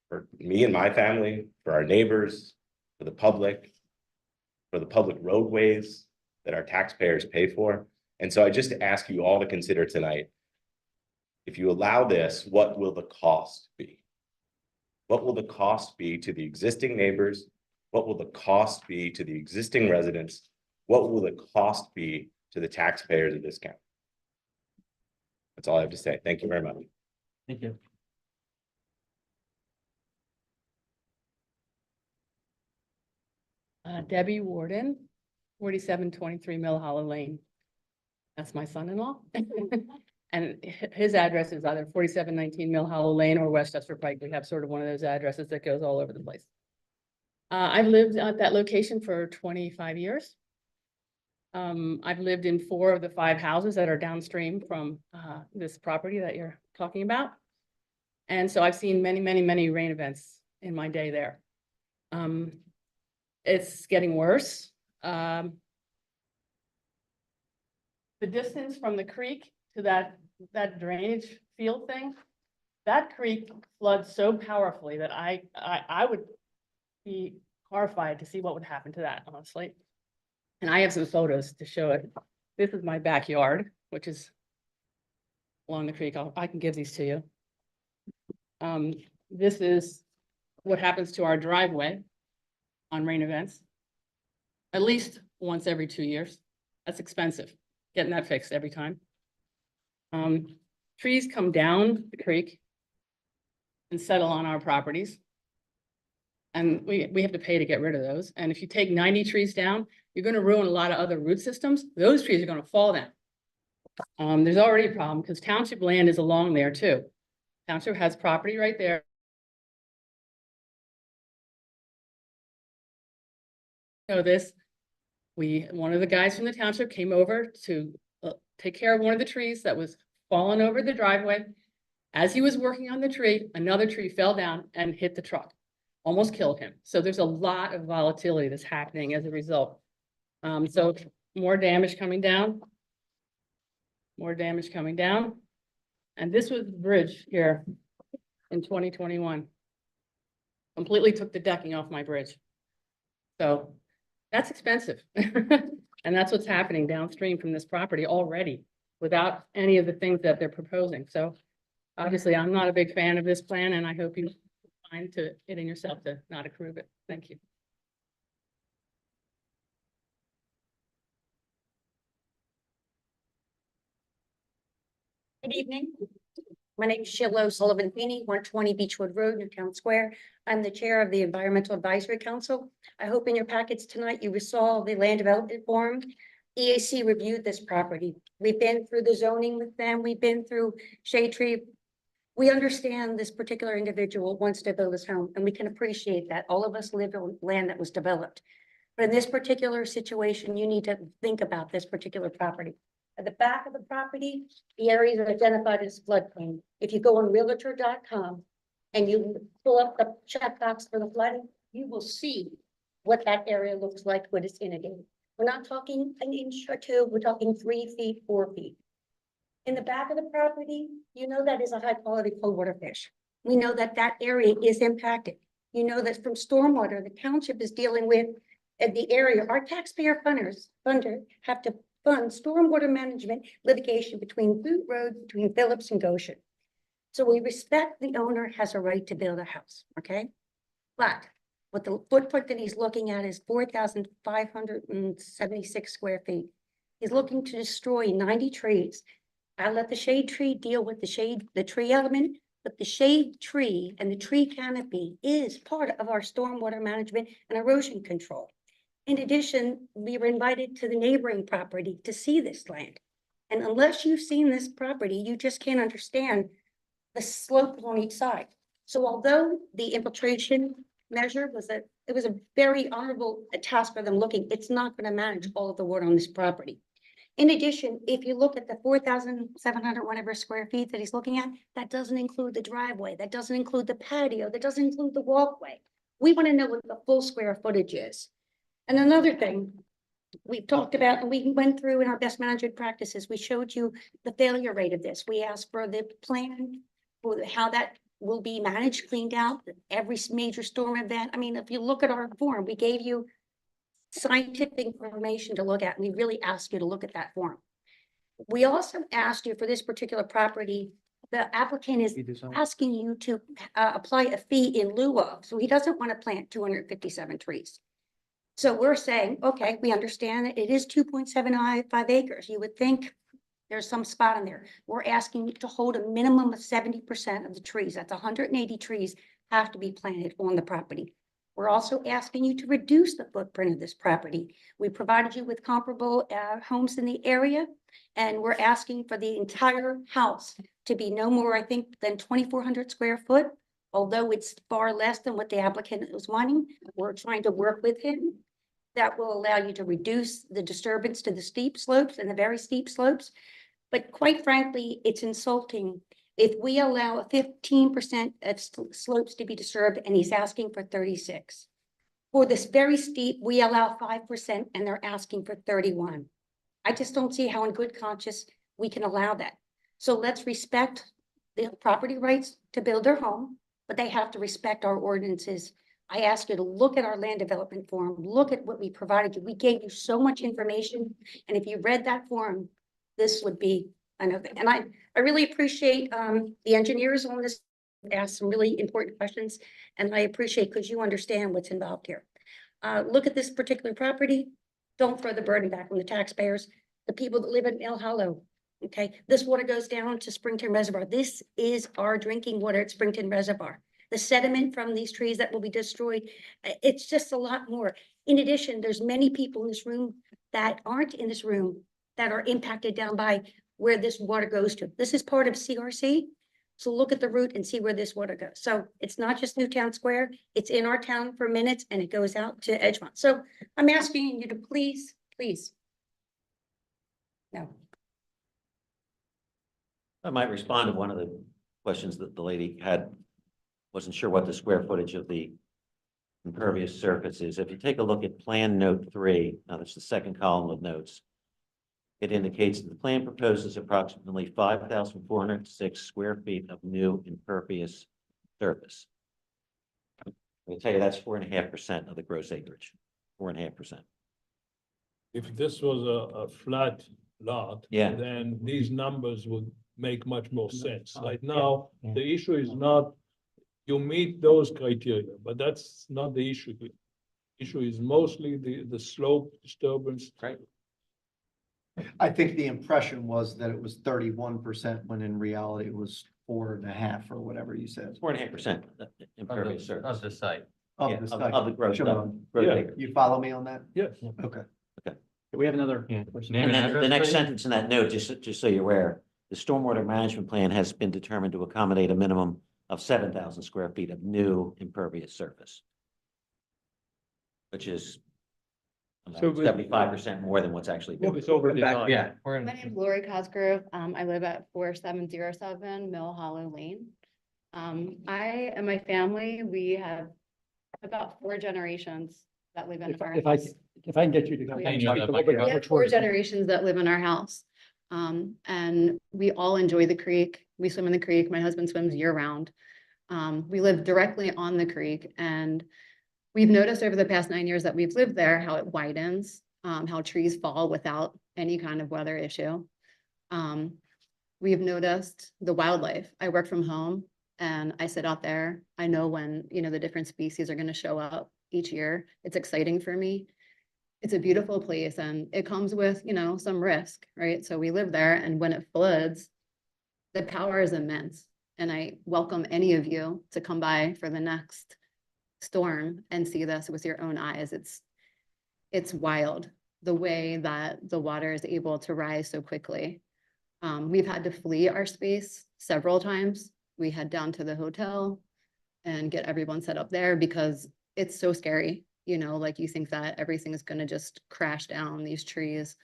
for me and my family, for our neighbors, for the public roadways that our taxpayers pay for. And so I just ask you all to consider tonight, if you allow this, what will the cost be? What will the cost be to the existing neighbors? What will the cost be to the existing residents? What will the cost be to the taxpayers of this county? That's all I have to say. Thank you very much. Thank you. Debbie Warden, 4723 Mill Hollow Lane. That's my son-in-law. And his address is either 4719 Mill Hollow Lane or Westchester Pike. We have sort of one of those addresses that goes all over the place. I've lived at that location for 25 years. I've lived in 4 of the 5 houses that are downstream from this property that you're talking about. And so I've seen many, many, many rain events in my day there. It's getting worse. The distance from the creek to that drainage field thing, that creek floods so powerfully that I would be horrified to see what would happen to that, honestly. And I have some photos to show it. This is my backyard, which is along the creek. I can give these to you. This is what happens to our driveway on rain events. At least once every 2 years. That's expensive, getting that fixed every time. Trees come down the creek and settle on our properties. And we have to pay to get rid of those. And if you take 90 trees down, you're gonna ruin a lot of other root systems. Those trees are gonna fall down. There's already a problem because township land is along there too. Township has property right there. So this, one of the guys from the township came over to take care of one of the trees that was falling over the driveway. As he was working on the tree, another tree fell down and hit the truck, almost killed him. So there's a lot of volatility that's happening as a result. So more damage coming down. More damage coming down. And this was the bridge here in 2021. Completely took the decking off my bridge. So that's expensive. And that's what's happening downstream from this property already without any of the things that they're proposing. So obviously, I'm not a big fan of this plan, and I hope you find it in yourself to not approve it. Thank you. Good evening. My name is Sheila O'Sullivan Feeney, 120 Beechwood Road, Newtown Square. I'm the chair of the Environmental Advisory Council. I hope in your packets tonight you saw the land development forum. EAC reviewed this property. We've been through the zoning with them. We've been through shade tree. We understand this particular individual wants to build his home, and we can appreciate that. All of us live on land that was developed. But in this particular situation, you need to think about this particular property. At the back of the property, the areas are identified as floodplain. If you go on realtor.com and you pull up the checkbox for the flooding, you will see what that area looks like when it's inundated. We're not talking an inch or two, we're talking 3 feet, 4 feet. In the back of the property, you know that is a high quality cold water fish. We know that that area is impacted. You know that from stormwater, the township is dealing with the area. Our taxpayer funders have to fund stormwater management litigation between Boot Road, between Phillips and Goshen. So we respect the owner has a right to build a house, okay? But what the footprint that he's looking at is 4,576 square feet. He's looking to destroy 90 trees. I let the shade tree deal with the tree element, but the shade tree and the tree canopy is part of our stormwater management and erosion control. In addition, we were invited to the neighboring property to see this land. And unless you've seen this property, you just can't understand the slope on each side. So although the infiltration measure was it was a very honorable task for them looking, it's not going to manage all of the water on this property. In addition, if you look at the 4,700 whatever square feet that he's looking at, that doesn't include the driveway, that doesn't include the patio, that doesn't include the walkway. We want to know what the full square footage is. And another thing we talked about, and we went through in our best management practices, we showed you the failure rate of this. We asked for the plan for how that will be managed, cleaned out, every major storm event. I mean, if you look at our form, we gave you scientific information to look at. And we really asked you to look at that form. We also asked you for this particular property, the applicant is asking you to apply a fee in lieu of, so he doesn't want to plant 257 trees. So we're saying, okay, we understand that it is 2.75 acres. You would think there's some spot in there. We're asking you to hold a minimum of 70% of the trees. That's 180 trees have to be planted on the property. We're also asking you to reduce the footprint of this property. We provided you with comparable homes in the area, and we're asking for the entire house to be no more, I think, than 2,400 square foot. Although it's far less than what the applicant was wanting, we're trying to work with him. That will allow you to reduce the disturbance to the steep slopes and the very steep slopes. But quite frankly, it's insulting if we allow a 15% of slopes to be disturbed and he's asking for 36. For this very steep, we allow 5% and they're asking for 31. I just don't see how in good conscience we can allow that. So let's respect the property rights to build their home, but they have to respect our ordinances I asked you to look at our land development form, look at what we provided you. We gave you so much information. And if you read that form, this would be another. And I really appreciate the engineers on this, asked some really important questions. And I appreciate because you understand what's involved here. Look at this particular property. Don't throw the burden back on the taxpayers, the people that live in Mill Hollow. Okay, this water goes down to Springton Reservoir. This is our drinking water at Springton Reservoir. The sediment from these trees that will be destroyed, it's just a lot more. In addition, there's many people in this room that aren't in this room that are impacted down by where this water goes to. This is part of CRC. So look at the route and see where this water goes. So it's not just Newtown Square, it's in our town for minutes and it goes out to Edgemont. So I'm asking you to please. No. I might respond to one of the questions that the lady had. Wasn't sure what the square footage of the impervious surface is. If you take a look at Plan Note 3, now that's the second column of notes, it indicates that the plan proposes approximately 5,406 square feet of new impervious surface. I'll tell you that's 4.5% of the gross acreage, 4.5%. If this was a flat lot. Yeah. Then these numbers would make much more sense. Right now, the issue is not, you meet those criteria, but that's not the issue here. Issue is mostly the slope disturbance. Right. I think the impression was that it was 31% when in reality it was 4.5 or whatever you said. 4.5% impervious Of surface. the site. Of Yeah, the of site. the gross, Sean, gross Yeah. acreage. you follow me on that? Yes. Okay. We have another. Name And and then address, the next please? sentence in that note, just so you're aware, the stormwater management plan has been determined to accommodate a minimum of 7,000 square feet of new impervious surface. Which is So with- 75% more than what's actually. Well, it's over design. Yeah, we're My in, name's Lori Cosgrove. I live at 4707 Mill Hollow Lane. I and my family, we have about 4 generations that live in our house. If I can get you to go. Yeah. back You know a that little bit microphone. We have more 4 towards- generations that live in our house. And we all enjoy the creek. We swim in the creek. My husband swims year round. We live directly on the creek, and we've noticed over the past 9 years that we've lived there, how it widens, how trees fall without any kind of weather issue. We've noticed the wildlife. I work from home and I sit out there. I know when, the different species are going to show up each year. It's exciting for me. It's a beautiful place and it comes with, some risk, right? So we live there, and when it floods, the power is immense. And I welcome any of you to come by for the next storm and see this with your own eyes. It's wild the way that the water is able to rise so quickly. We've had to flee our space several times. We head down to the hotel and get everyone set up there because it's so scary. Like you think that everything is going to just crash down, these trees.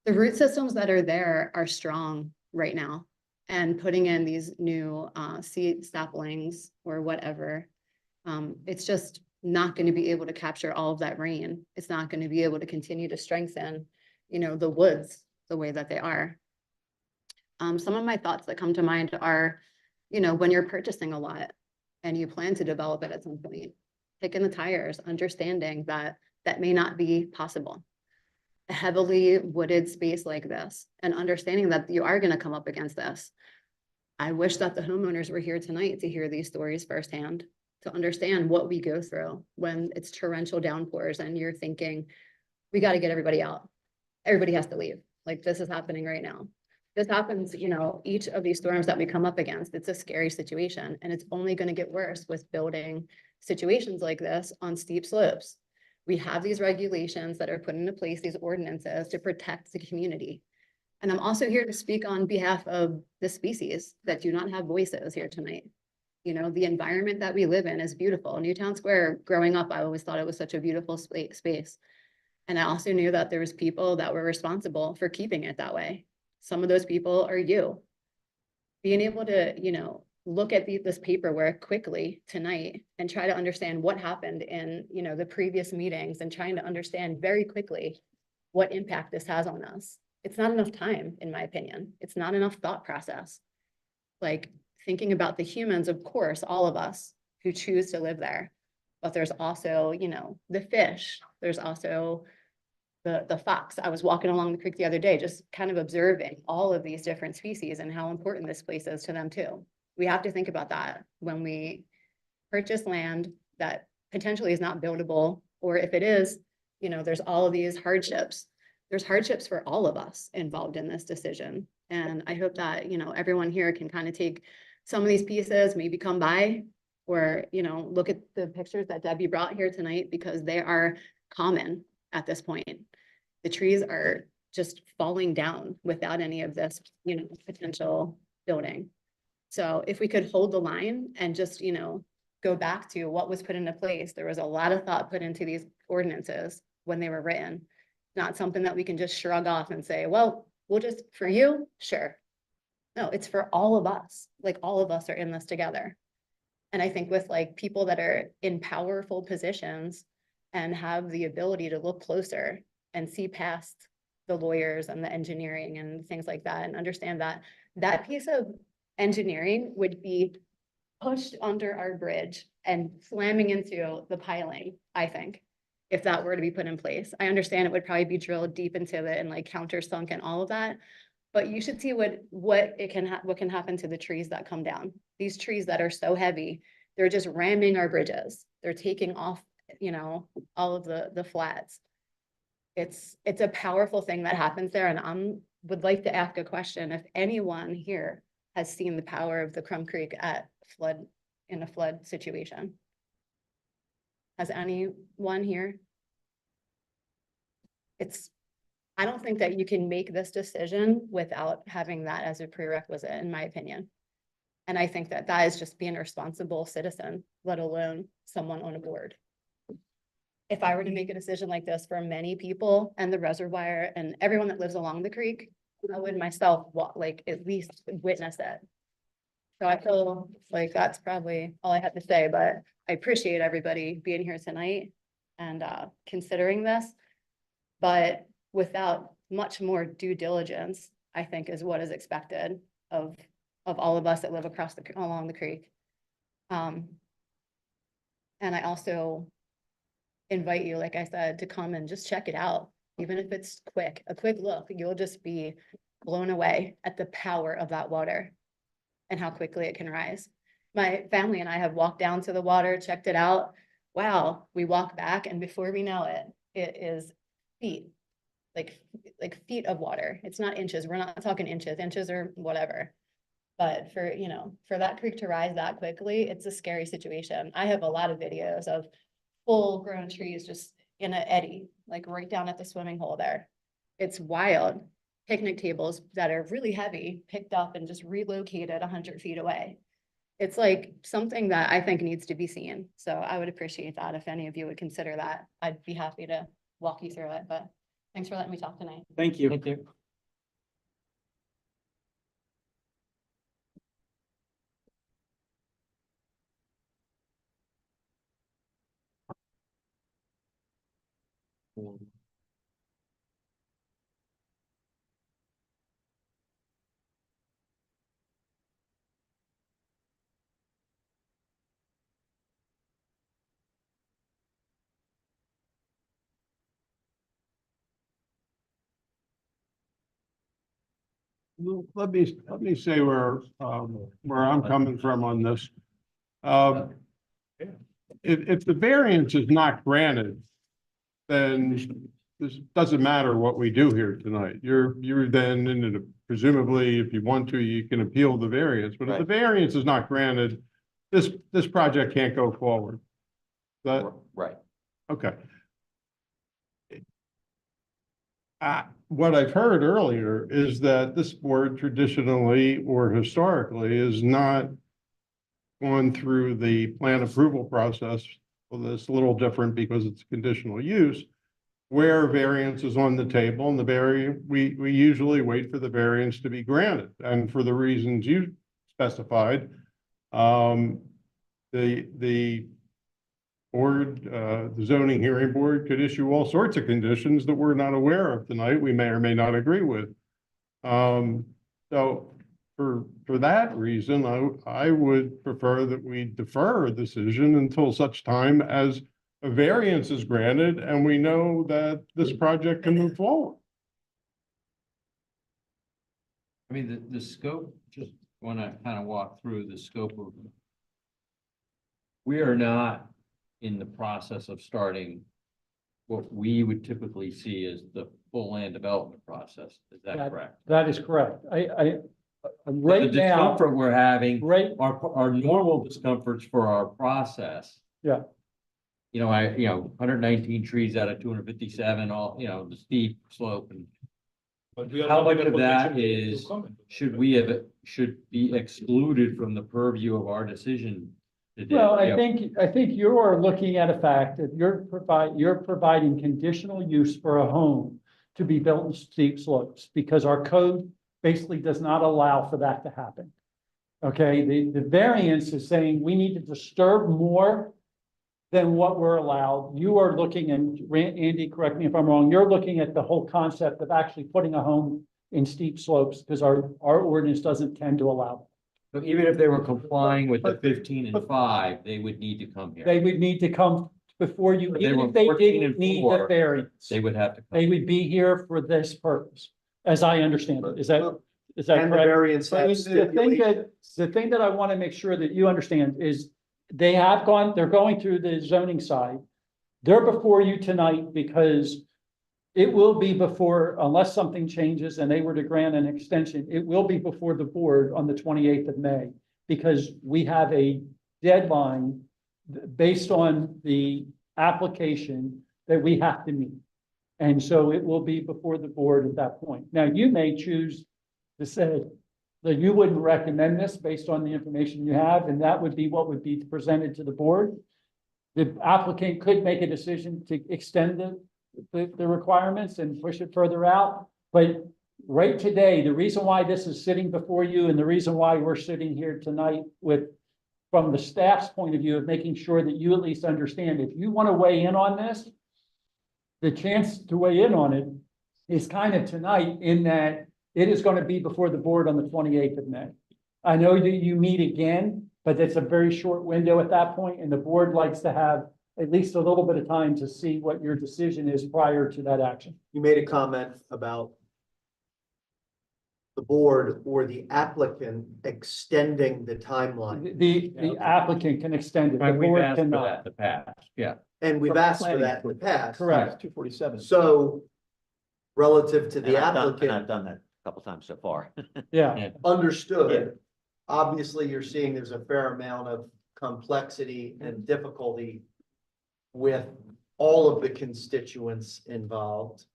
The root systems that are there are strong right now, and putting in these new seed saplings or whatever, it's just not going to be able to capture all of that rain. It's not going to be able to continue to strengthen, the woods the way that they are. Some of my thoughts that come to mind are, when you're purchasing a lot and you plan to develop it at some point, kicking the tires, understanding that that may not be possible. A heavily wooded space like this, and understanding that you are going to come up against this. I wish that the homeowners were here tonight to hear these stories firsthand, to understand what we go through when it's torrential downpours and you're thinking, we got to get everybody out. Everybody has to leave. Like this is happening right now. This happens, each of these storms that we come up against, it's a scary situation, and it's only going to get worse with building situations like this on steep slopes. We have these regulations that are put into place, these ordinances to protect the community. And I'm also here to speak on behalf of the species that do not have voices here tonight. The environment that we live in is beautiful. Newtown Square, growing up, I always thought it was such a beautiful space. And I also knew that there was people that were responsible for keeping it that way. Some of those people are you. Being able to, look at this paperwork quickly tonight and try to understand what happened in, the previous meetings, and trying to understand very quickly what impact this has on us. It's not enough time, in my opinion. It's not enough thought process. Like thinking about the humans, of course, all of us who choose to live there, but there's also, you know, the fish, there's also the fox. I was walking along the creek the other day, just kind of observing all of these different species and how important this place is to them too. We have to think about that when we purchase land that potentially is not buildable, or if it is, you know, there's all of these hardships. There's hardships for all of us involved in this decision. And I hope that, you know, everyone here can kind of take some of these pieces, maybe come by or, you know, look at the pictures that Debbie brought here tonight, because they are common at this point. The trees are just falling down without any of this, you know, potential building. So if we could hold the line and just, you know, go back to what was put into place, there was a lot of thought put into these ordinances when they were written. Not something that we can just shrug off and say, well, we'll just, for you, sure. No, it's for all of us. Like, all of us are in this together. And I think with like people that are in powerful positions and have the ability to look closer and see past the lawyers and the engineering and things like that, and understand that that piece of engineering would be pushed under our bridge and slamming into the piling, I think, if that were to be put in place. I understand it would probably be drilled deep into it and like countersunk and all of that, but you should see what can happen to the trees that come down. These trees that are so heavy, they're just ramming our bridges. They're taking off, you know, all of the flats. It's a powerful thing that happens there, and would like to ask a question. If anyone here has seen the power of the Crum Creek in a flood situation. Has anyone here? I don't think that you can make this decision without having that as a prerequisite, in my opinion. And I think that that is just being a responsible citizen, let alone someone on a board. If I were to make a decision like this for many people and the reservoir and everyone that lives along the creek, I would myself at least witness it. So I feel like that's probably all I had to say, but I appreciate everybody being here tonight and considering this. But without much more due diligence, I think is what is expected of all of us that live along the creek. And I also invite you, like I said, to come and just check it out. Even if it's a quick look, you'll just be blown away at the power of that water and how quickly it can rise. My family and I have walked down to the water, checked it out. Wow, we walk back, and before we know it, it is feet, like feet of water. It's not inches. We're not talking inches or whatever. But for that creek to rise that quickly, it's a scary situation. I have a lot of videos of full grown trees just in an eddy, like right down at the swimming hole there. It's wild. Picnic tables that are really heavy picked up and just relocated 100 feet away. It's like something that I think needs to be seen. So I would appreciate that if any of you would consider that. I'd be happy to walk you through it, but thanks for letting me talk tonight. Thank you. Thank you. Let me say where I'm coming from on this. If the variance is not granted, then this doesn't matter what we do here tonight. You're then presumably, if you want to, you can appeal the variance, but if the variance is not granted, this project can't go forward. Right. Okay. What I've heard earlier is that this board traditionally or historically is not gone through the plan approval process. Well, it's a little different because it's conditional use, where variance is on the table, and we usually wait for the variance to be granted. And for the reasons you specified, the board, the zoning hearing board could issue all sorts of conditions that we're not aware of tonight, we may or may not agree with. So for that reason, I would prefer that we defer a decision until such time as a variance is granted and we know that this project can move forward. I mean, the scope, just want to kind of walk through the scope of. We are not in the process of starting what we would typically see as the full land development process. Is that correct? That is correct. The Right now, discomfort we're having, right, our normal discomforts for our process. Yeah. You know, 119 trees out of 257, all, the steep slope and. But we are How not much in a of that position to is, comment. should be excluded from the purview of our decision today? well, You know, I think you're looking at a fact that you're providing conditional use for a home to be built in steep slopes, because our code basically does not allow for that to happen. Okay, the variance is saying we need to disturb more than what we're allowed. You are looking, and Andy, correct me if I'm wrong, you're looking at the whole concept of actually putting a home in steep slopes, because our ordinance doesn't tend to allow. So even if they were complying with the 15 and 5, they would need to come here. They would need to come before you, But they even were if they 14 didn't and need the 4, variance. They would have to come. They would be here for this purpose, as I understand it. Is that And the correct? variance But has the thing that I want to make sure that you understand is they're going through the zoning side. They're before you tonight because it will be before, unless something changes and they were to grant an extension, it will be before the board on the 28th of May. Because we have a deadline based on the application that we have to meet. And so it will be before the board at that point. Now, you may choose to say that you wouldn't recommend this based on the information you have, and that would be what would be presented to the board. The applicant could make a decision to extend the requirements and push it further out. But right today, the reason why this is sitting before you and the reason why we're sitting here tonight from the staff's point of view of making sure that you at least understand, if you want to weigh in on this, the chance to weigh in on it is kind of tonight, in that it is going to be before the board on the 28th of May. I know that you meet again, but it's a very short window at that point, and the board likes to have at least a little bit of time to see what your decision is prior to that action. You made a comment about the board or the applicant extending the timeline. The applicant can extend it, the Right, we've board asked for that cannot. in the past, yeah. And we've asked for that in the past. Correct. 247. So relative to the And I've applicant, done that a couple times so far. Yeah, understood. Obviously, you're seeing there's a fair amount of complexity and difficulty with all of the constituents involved.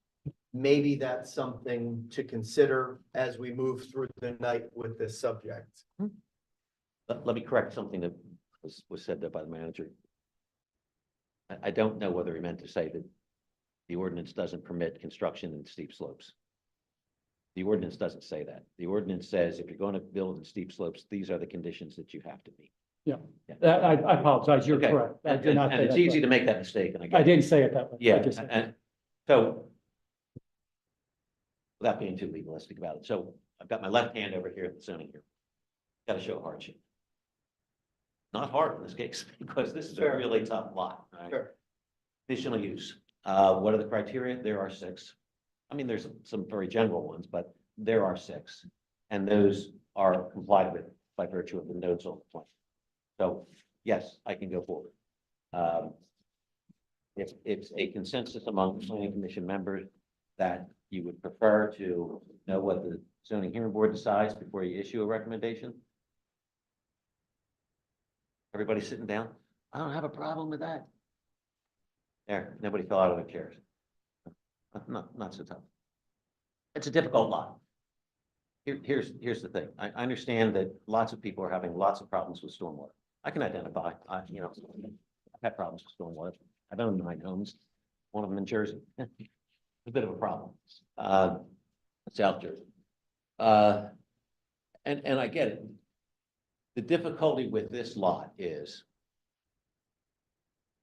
Maybe that's something to consider as we move through the night with this subject. Let me correct something that was said there by the manager. I don't know whether he meant to say that the ordinance doesn't permit construction in steep slopes. The ordinance doesn't say that. The ordinance says if you're going to build in steep slopes, these are the conditions that you have to meet. I apologize, you're Okay. correct. I did And not say it's that. easy to make that mistake, and I get I it. didn't say it that way. I Yeah, just said- and so without being too legalistic about it, so I've got my left hand over here at the zoning here. Got to show hardship. Not hard in this case, because this is a Sure. really tough lot, right? Sure. Conditional use. What are the criteria? There are 6. I mean, there's some very general ones, but there are 6. And those are complied with by virtue of the notes on the plan. So, yes, I can go forward. If it's a consensus among the planning commission members that you would prefer to know what the zoning hearing board decides before you issue a recommendation. Everybody sitting down? I don't have a problem with that. There, nobody fell out of their chairs. Not so tough. It's a difficult lot. Here's the thing. I understand that lots of people are having lots of problems with stormwater. I can identify, I've had problems with stormwater. I've owned 9 homes, one of them in Jersey. It's a bit of a problem. South Jersey. And I get it. The difficulty with this lot is,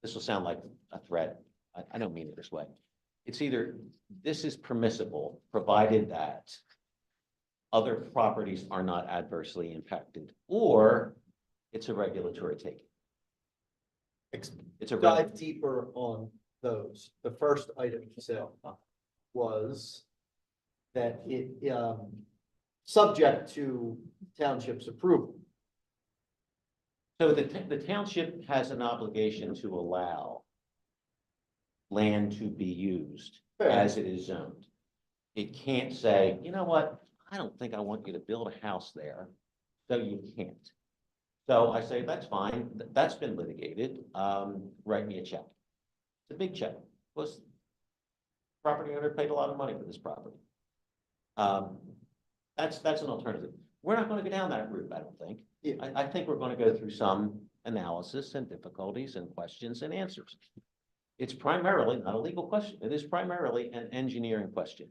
this will sound like a threat. I don't mean it this way. It's either this is permissible, provided that other properties are not adversely impacted, or it's a regulatory taking. It's a. Dive deeper on those. The first item you said was that it, subject to township's approval. So the township has an obligation to allow land to be used as it is zoned. It can't say, you know what, I don't think I want you to build a house there, so you can't. So I say, that's fine, that's been litigated, write me a check. It's a big check, plus property owner paid a lot of money for this property. That's an alternative. We're not going to go down that route, I don't think. Yeah. I think we're going to go through some analysis and difficulties and questions and answers. It's primarily not a legal question. It is primarily an engineering question.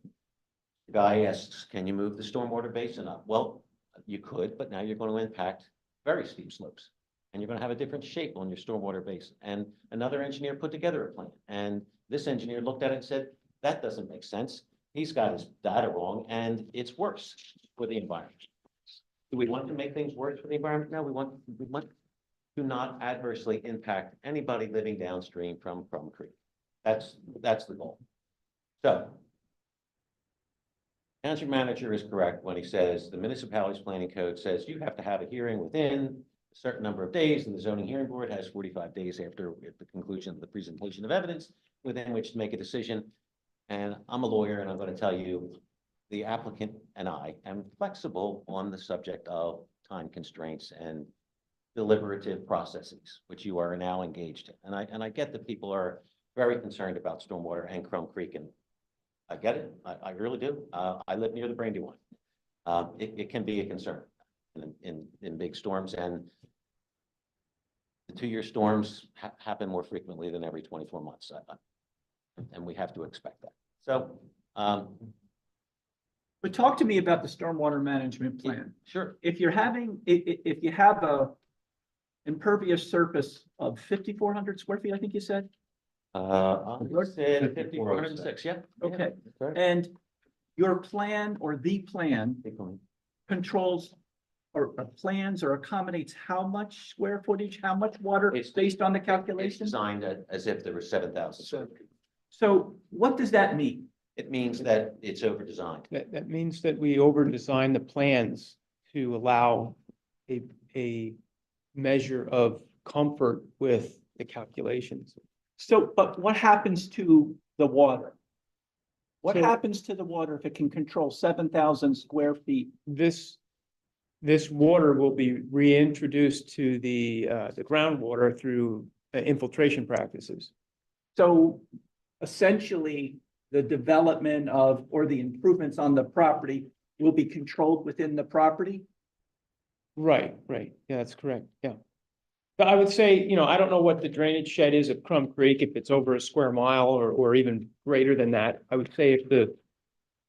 The guy asks, can you move the stormwater basin up? Well, you could, but now you're going to impact very steep slopes. And you're going to have a different shape on your stormwater basin. And another engineer put together a plan. And this engineer looked at it and said, that doesn't make sense. He's got his data wrong, and it's worse for the environment. Do we want to make things worse for the environment? No, we want to not adversely impact anybody living downstream from Creek. That's the goal. So, township manager is correct when he says the municipality's planning code says you have to have a hearing within a certain number of days, and the zoning hearing board has 45 days after the conclusion of the presentation of evidence within which to make a decision. And I'm a lawyer, and I'm going to tell you, the applicant and I am flexible on the subject of time constraints and deliberative processes, which you are now engaged in. And I get that people are very concerned about stormwater and Crum Creek, and I get it. I really do. I live near the Brandywine. It can be a concern in big storms, and the 2-year storms happen more frequently than every 24 months. And we have to expect that. So, But talk to me about the stormwater management plan. sure. If you're having, if you have a impervious surface of 5,400 square feet, I think you said, I said 5,406, yeah. okay. Yeah, right. And your plan or the plan Keep going. controls or plans or accommodates how much square footage, how much water It's- based on the It's calculation? designed as if there were 7,000 square feet. So what does that mean? It means that it's over-designed. That means that we over-design the plans to allow a measure of comfort with the calculations. So, but what happens to the water? What So- happens to the water if it can control 7,000 square feet? This water will be reintroduced to the groundwater through infiltration practices. So essentially, the development of, or the improvements on the property will be controlled within the property? Right. Yeah, that's correct. Yeah. But I would say, I don't know what the drainage shed is at Crum Creek, if it's over a square mile or even greater than that. I would say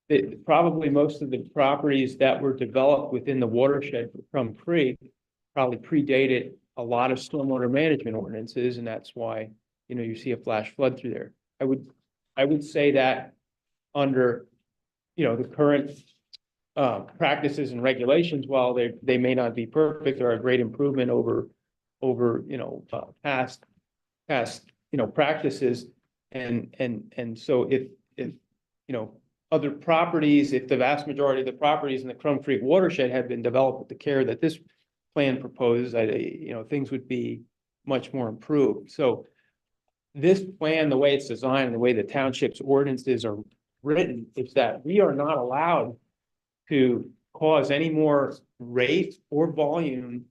if probably most of the properties that were developed within the watershed for Crum Creek probably predated a lot of stormwater management ordinances, and that's why, you see a flash flood through there. I would say that under, the current practices and regulations, while they may not be perfect, are a great improvement over past practices. And so if other properties, if the vast majority of the properties in the Crum Creek watershed had been developed with the care that this plan proposes, things would be much more improved. So this plan, the way it's designed, the way the township's ordinances are written, is that we are not allowed to cause any more rate or volume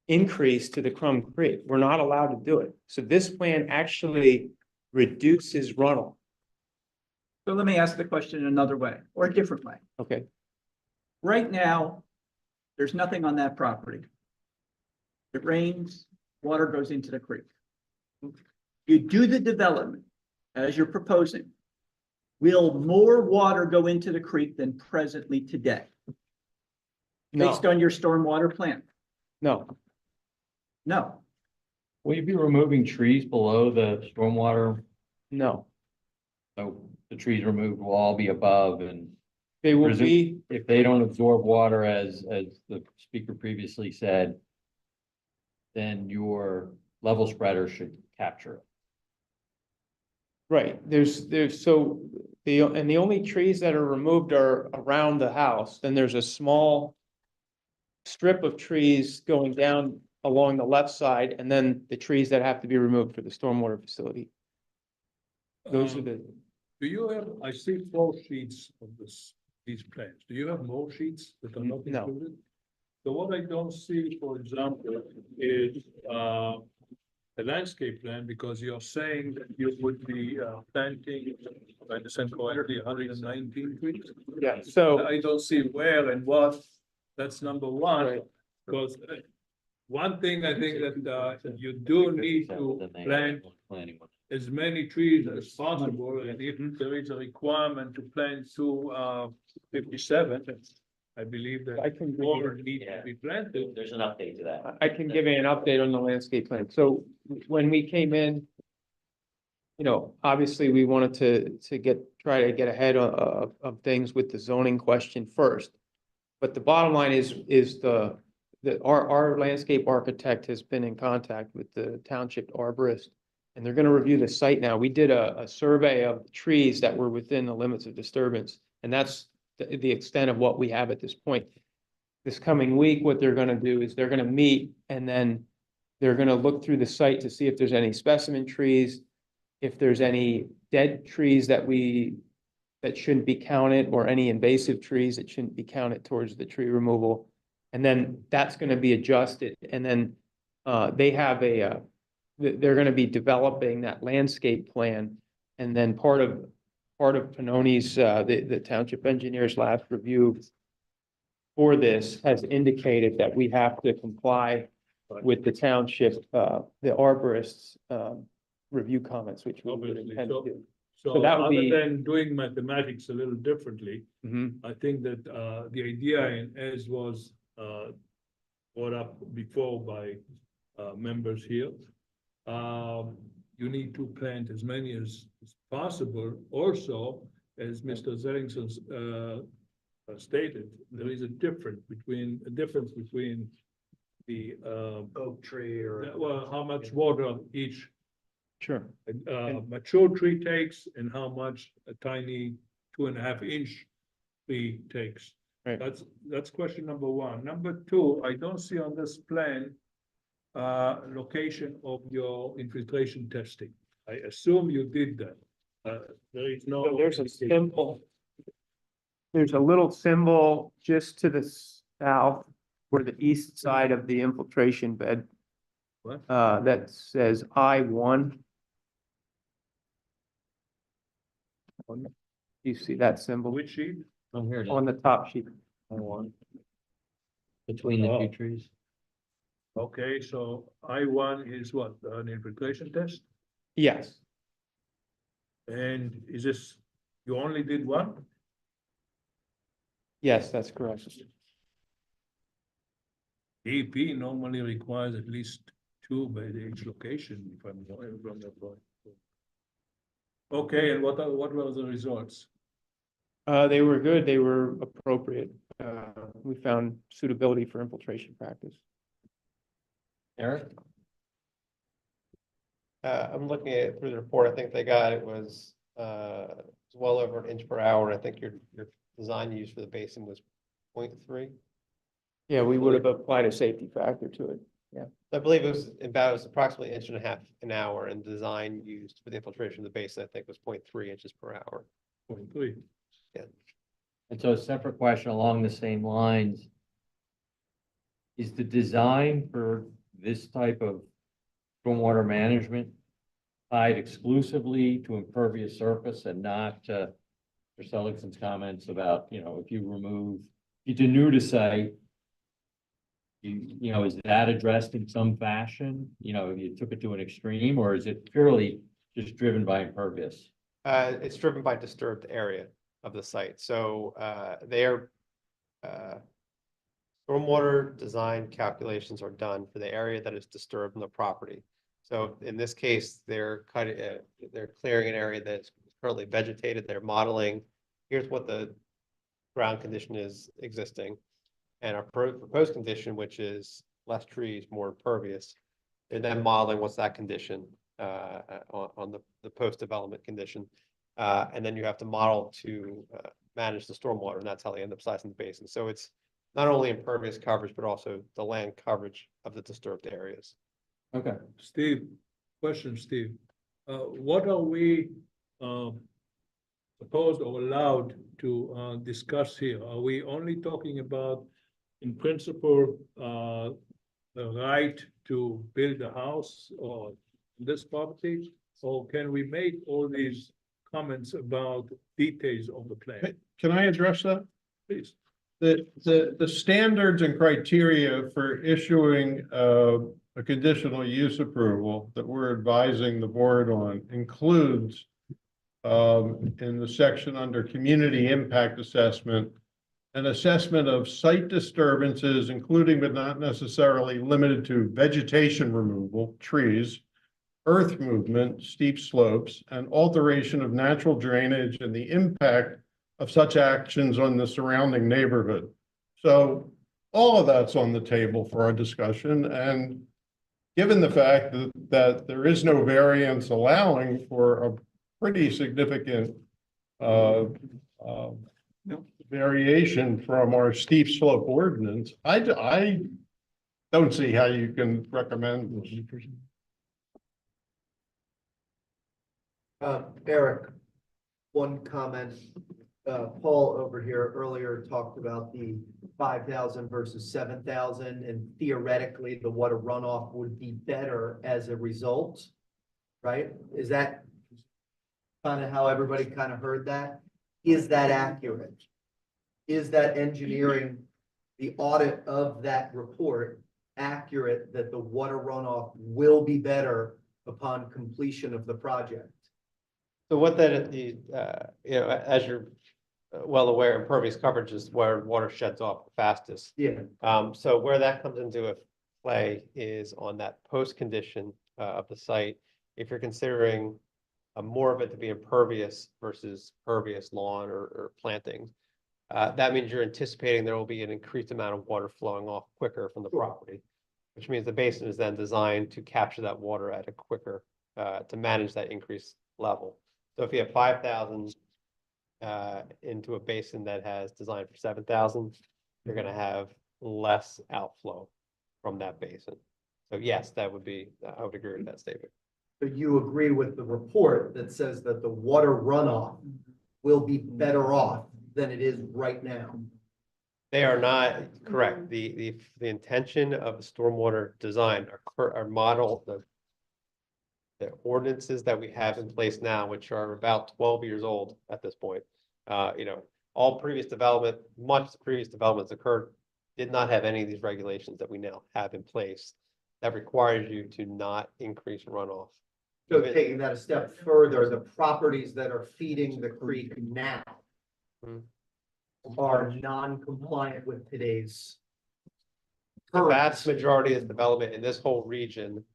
increase to the Crum Creek. We're not allowed to do it. So this plan actually reduces runoff. So let me ask the question another way or a different way. Okay. Right now, there's nothing on that property. It rains, water goes into the creek. You do the development as you're proposing. Will more water go into the creek than presently today? No, Based on your stormwater plan? no. No. Will you be removing trees below the stormwater? No. So the trees removed will all be above and They will Presume- be, If they don't absorb water as the speaker previously said, then your level spreader should capture it. right, so and the only trees that are removed are around the house. Then there's a small strip of trees going down along the left side, and then the trees that have to be removed for the stormwater facility. Those are the, Do you have, I see 4 sheets of these plans. Do you have more sheets that are not No. included? So what I don't see, for example, is a landscape plan, because you're saying that you would be planting, if I understand correctly, 119 trees. yeah, so, I don't see where and what. That's number one, Right. because one thing I think that you do need to plant Planning one. as many trees as possible, and if there is a requirement to plant 257, I believe that I can give more you, need to be planted. There's an update to that. I can give you an update on the landscape plan. So when we came in, you know, obviously we wanted to try to get ahead of things with the zoning question first. But the bottom line is our landscape architect has been in contact with the township arborist, and they're gonna review the site now. We did a survey of the trees that were within the limits of disturbance, and that's the extent of what we have at this point. This coming week, what they're gonna do is they're gonna meet, and then they're gonna look through the site to see if there's any specimen trees, if there's any dead trees that shouldn't be counted, or any invasive trees that shouldn't be counted towards the tree removal. And then that's gonna be adjusted, and then they have they're gonna be developing that landscape plan. And then part of Panoni's, the township engineer's last review for this has indicated that we have to comply with the township, the arborists, review comments, which we would Obviously, intend to do. So that would other be- than doing mathematics a little differently, Mhm. I think that the idea, as was brought up before by members here, you need to plant as many as possible. Also, as Mr. Zellington stated, there is a difference between the Oak tree or. well, how much water each Sure. mature tree takes and how much a tiny 2.5-inch tree takes. Right. That's question number one. Number two, I don't see on this plan location of your infiltration testing. I assume you did that. There is no. So there's a symbol. There's a little symbol just to the south, where the east side of the infiltration bed. What? That says I-1. You see that symbol Which sheet? Oh, here it is. on the top sheet? Between the two Oh. trees. Okay, so I-1 is what, an infiltration test? Yes, And is this, you only did one? yes, that's correct. EP normally requires at least 2 by the each location, if I'm wrong. Okay, and what were the results? They were good, they were appropriate. We found suitability for infiltration practice. Eric? I'm looking at it through the report. I think they got, it was well over 1 inch per hour. I think your design you used for the basin was 0.3. Yeah, we would have applied a safety factor to it. I believe it was approximately 1.5 inches an hour, and design used for the infiltration of the basin, I think was 0.3 inches per hour. 0.3. And so a separate question along the same lines. Is the design for this type of stormwater management tied exclusively to impervious surface and not to Mr. Seligman's comments about, if you denude a site, is that addressed in some fashion? You took it to an extreme, or is it purely just driven by impervious? It's driven by disturbed area of the site. So their stormwater design calculations are done for the area that is disturbed in the property. So in this case, they're clearing an area that's currently vegetated. They're modeling, here's what the ground condition is existing. And our proposed condition, which is less trees, more impervious. And then modeling what's that condition on the post-development condition. And then you have to model to manage the stormwater, and that's how they end up sizing the basin. So it's not only impervious coverage, but also the land coverage of the disturbed areas. Okay. Steve, question, Steve. What are we supposed or allowed to discuss here? Are we only talking about, in principle, the right to build a house or this property? Or can we make all these comments about details of the plan? Can I address that? Please. The standards and criteria for issuing a conditional use approval that we're advising the board on includes in the section under community impact assessment, an assessment of site disturbances, including but not necessarily limited to vegetation removal, trees, earth movement, steep slopes, and alteration of natural drainage and the impact of such actions on the surrounding neighborhood. So all of that's on the table for our discussion. And given the fact that there is no variance allowing for a pretty significant variation from our steep slope ordinance, I don't see how you can recommend. Eric, one comment. Paul over here earlier talked about the 5,000 versus 7,000, and theoretically the water runoff would be better as a result, right? Is that kind of how everybody kind of heard that? Is that accurate? Is that engineering, the audit of that report accurate that the water runoff will be better upon completion of the project? So what that, as you're well aware, impervious coverage is where water sheds off the fastest. Yeah. So where that comes into play is on that post condition of the site. If you're considering more of it to be impervious versus pervious lawn or plantings, that means you're anticipating there will be an increased amount of water flowing off quicker from the property, which means the basin is then designed to capture that water at a quicker, to manage that increased level. So if you have 5,000 into a basin that has designed for 7,000, you're going to have less outflow from that basin. So yes, that would be, I would agree with that statement. But you agree with the report that says that the water runoff will be better off than it is right now? They are not correct. The intention of the stormwater design, our model, the ordinances that we have in place now, which are about 12 years old at this point. All previous development, much previous developments occurred, did not have any of these regulations that we now have in place that requires you to not increase runoff. So taking that a step further, the properties that are feeding the creek now are non-compliant with today's. The vast majority of development in this whole region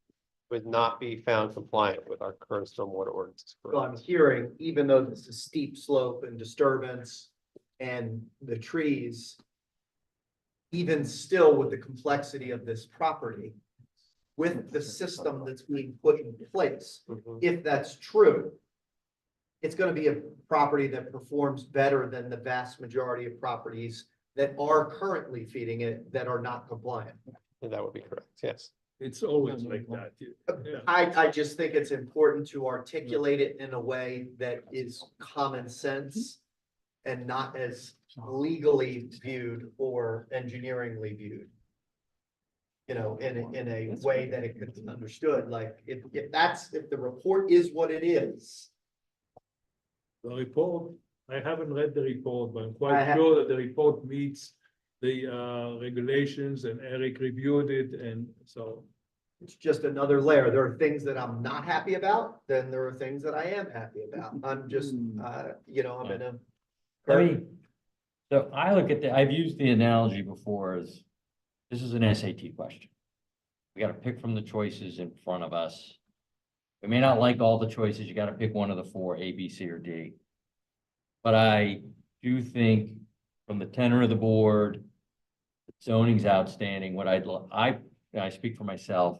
would not be found compliant with our current stormwater ordinances. So I'm hearing, even though this is steep slope and disturbance and the trees, even still with the complexity of this property, with the system that's being put in place, if that's true, it's going to be a property that performs better than the vast majority of properties that are currently feeding it that are not compliant. And that would be correct, yes. It's always like that. Yeah. I just think it's important to articulate it in a way that is common sense and not as legally viewed or engineeringly viewed. In a way that it could be understood, like if the report is what it is. The report, I haven't read the report, but I'm quite sure that the report meets the regulations, and Eric reviewed it, and so. It's just another layer. There are things that I'm not happy about, then there are things that I am happy about. I'm just, I'm in a. So I look at I've used the analogy before as, this is an SAT question. We got to pick from the choices in front of us. We may not like all the choices. You got to pick one of the four, A, B, C, or D. But I do think, from the tenor of the board, zoning's outstanding. What I speak for myself.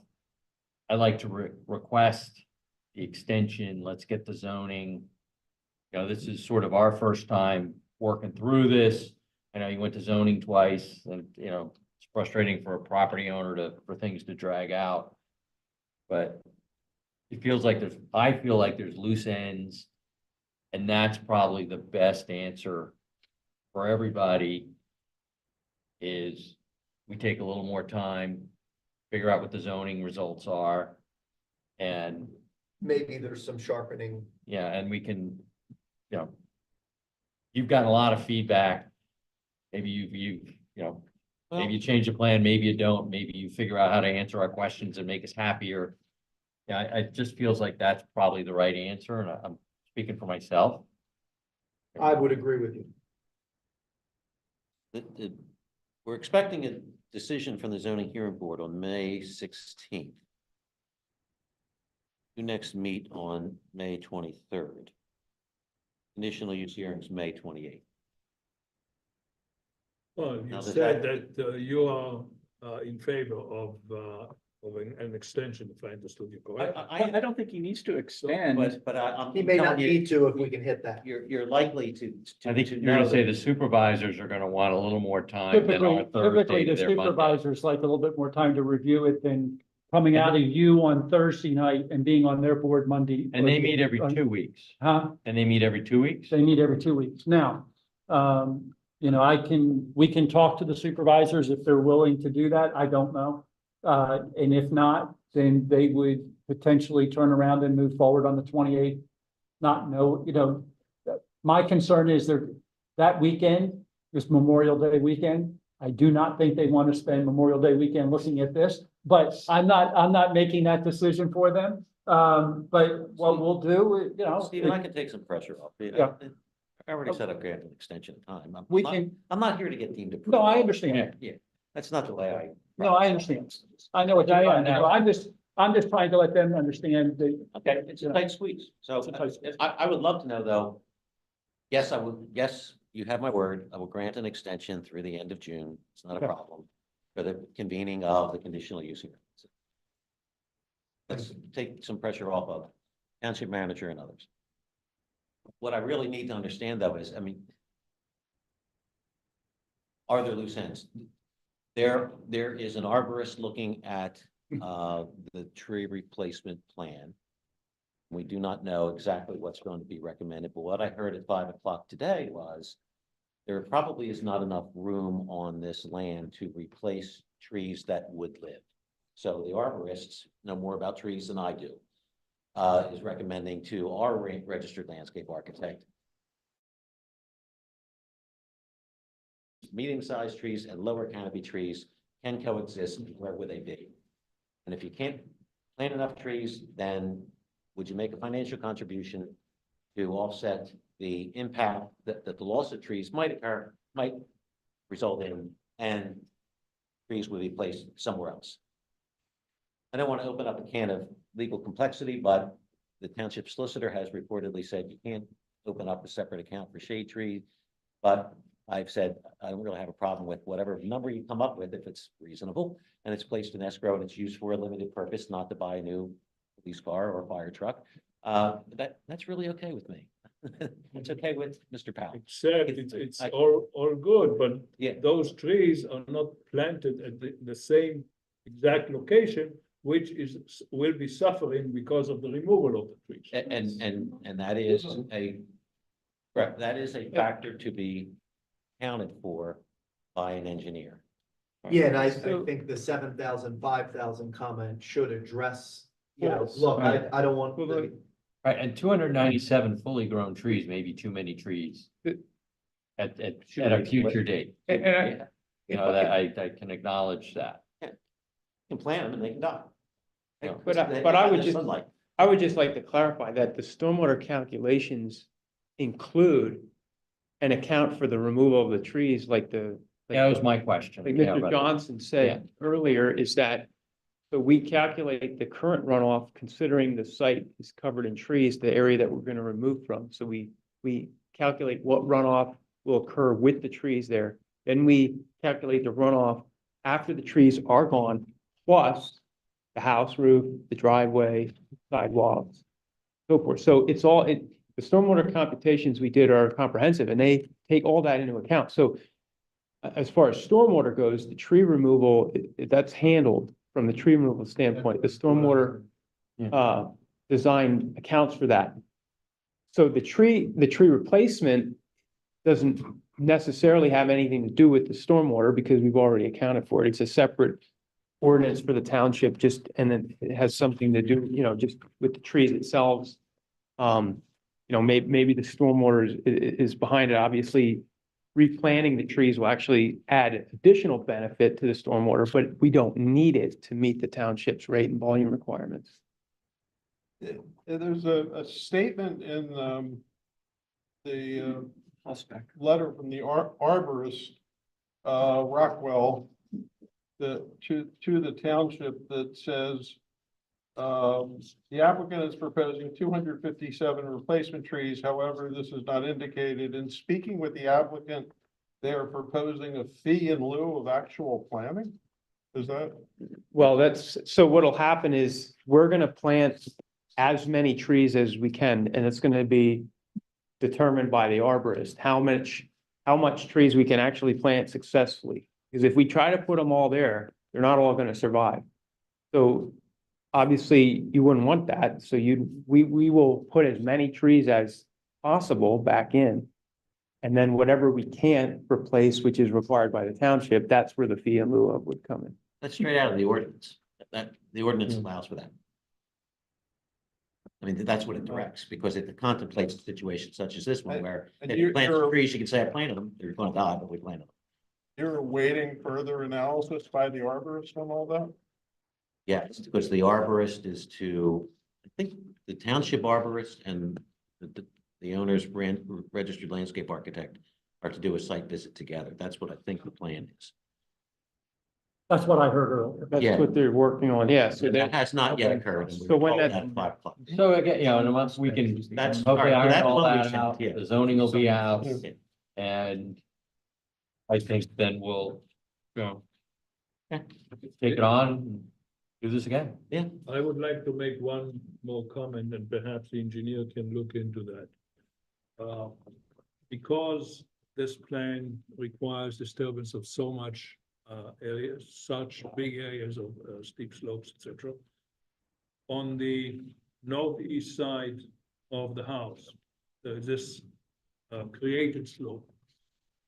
I'd like to request the extension. Let's get the zoning. You know, this is sort of our first time working through this. I know you went to zoning twice and, you know, it's frustrating for a property owner for things to drag out. But it feels like I feel like there's loose ends. And that's probably the best answer for everybody is we take a little more time, figure out what the zoning results are. And Maybe there's some sharpening. yeah, and we can, you know, you've gotten a lot of feedback. Maybe maybe you change the plan, maybe you don't, maybe you figure out how to answer our questions and make us happier. Yeah, it just feels like that's probably the right answer, and I'm speaking for myself. I would agree with you. We're expecting a decision from the zoning hearing board on May 16th. We next meet on May 23rd. Conditional use hearings, May 28th. Well, you Now, does said that- that you are in favor of an extension, if I understood you correctly. I don't think he needs to extend. But I'm. He may not telling you, need to if we can hit that. You're likely to. I think to you're gonna know say that- the supervisors are gonna want a little more time than on Typically, Thursday the to their Monday. supervisors like a little bit more time to review it than coming out of you on Thursday night and being on their board Monday. And they meet every 2 weeks. Huh? And they meet every 2 weeks? They meet every 2 weeks. Now, you know, we can talk to the supervisors if they're willing to do that. I don't know. And if not, then they would potentially turn around and move forward on the 28th. My concern is that weekend, this Memorial Day weekend, I do not think they want to spend Memorial Day weekend looking at this, but I'm not making that decision for them. But what we'll do, you know. Stephen, I can take some pressure off. Yeah. I already said I've granted an extension of time. I'm not here to get deemed approved. No, I understand. Yeah, that's not the way I. No, I understand. I know what you're trying to do. I'm just trying to let them understand the. Okay, it's a tight squeeze. So It's a tight squeeze. I would love to know though. Yes, yes, you have my word. I will grant an extension through the end of June. It's not a Okay. problem for the convening of the conditional use hearing. Let's take some pressure off of township manager and others. What I really need to understand though is, I mean, are there loose ends? There is an arborist looking at the tree replacement plan. We do not know exactly what's going to be recommended, but what I heard at 5 o'clock today was there probably is not enough room on this land to replace trees that would live. So the arborists know more about trees than I do. Is recommending to our registered landscape architect. Medium-sized trees and lower canopy trees can coexist, where would they be? And if you can't plant enough trees, then would you make a financial contribution to offset the impact that the loss of trees might result in, and trees would be placed somewhere else? I don't want to open up a can of legal complexity, but the township solicitor has reportedly said you can't open up a separate account for shade tree. But I've said, I don't really have a problem with whatever number you come up with, if it's reasonable and it's placed in escrow and it's used for a limited purpose, not to buy a new police car or fire truck. That's really okay with me. It's okay with Mr. Powell. Except it's all good, but Yeah. those trees are not planted at the same exact location, which will be suffering because of the removal of the trees. And that is correct, that is a factor to be accounted for by an engineer. Yeah, and I So- think the 7,000, 5,000 comment should address, you know, Yes. look, Right. I don't want. Well, the- Right, and 297 fully grown trees may be too many trees It- at a future date. And I- You know, that I can acknowledge that. You can plant them and they can die. Yeah. But I They would have the just- sunlight. I would just like to clarify that the stormwater calculations include an account for the removal of the trees like the. That was my question. Like Yeah, Mr. right. Johnson said earlier, is that, so we calculate the current runoff considering the site is covered in trees, the area that we're gonna remove from. So we calculate what runoff will occur with the trees there. Then we calculate the runoff after the trees are gone, plus the house roof, the driveway, sidewalks, so forth. So it's all, the stormwater computations we did are comprehensive and they take all that into account. So as far as stormwater goes, the tree removal, that's handled from the tree removal standpoint. The stormwater design accounts for that. So the tree replacement doesn't necessarily have anything to do with the stormwater because we've already accounted for it. It's a separate ordinance for the township, just, and then it has something to do, just with the trees themselves. Maybe the stormwater is behind it. Obviously, replanting the trees will actually add additional benefit to the stormwater, but we don't need it to meet the township's rate and volume requirements. There's a statement in the letter from the arborist, Rockwell, to the township that says the applicant is proposing 257 replacement trees. However, this is not indicated. In speaking with the applicant, they are proposing a fee in lieu of actual planting. Is that? Well, so what'll happen is we're gonna plant as many trees as we can, and it's gonna be determined by the arborist, how much trees we can actually plant successfully. Because if we try to put them all there, they're not all gonna survive. So obviously you wouldn't want that. So we will put as many trees as possible back in. And then whatever we can't replace, which is required by the township, that's where the fee in lieu of would come in. That's straight out of the ordinance. The ordinance allows for that. I mean, that's what it directs, because it contemplates a situation such as this one where And if you plant you're- trees, you can say, I planted them, they're gonna die, but we planted them. You're awaiting further analysis by the arborist on all that? Yes, because the arborist is to, I think, the township arborist and the owner's registered landscape architect are to do a site visit together. That's what I think the plan is. That's what I heard earlier. That's Yeah. what they're working on, yeah. So That has not yet okay. occurred. and we're So when told that- at 5 o'clock. So again, in a month, we can That's- hopefully all right, iron that's all what we that said, out, yeah. the zoning will be out, Yeah. and I think then we'll Go. take it on, and do this again. Yeah. I would like to make one more comment, and perhaps the engineer can look into that. Because this plan requires disturbance of so much areas, such big areas of steep slopes, etc. On the northeast side of the house, there is this created slope.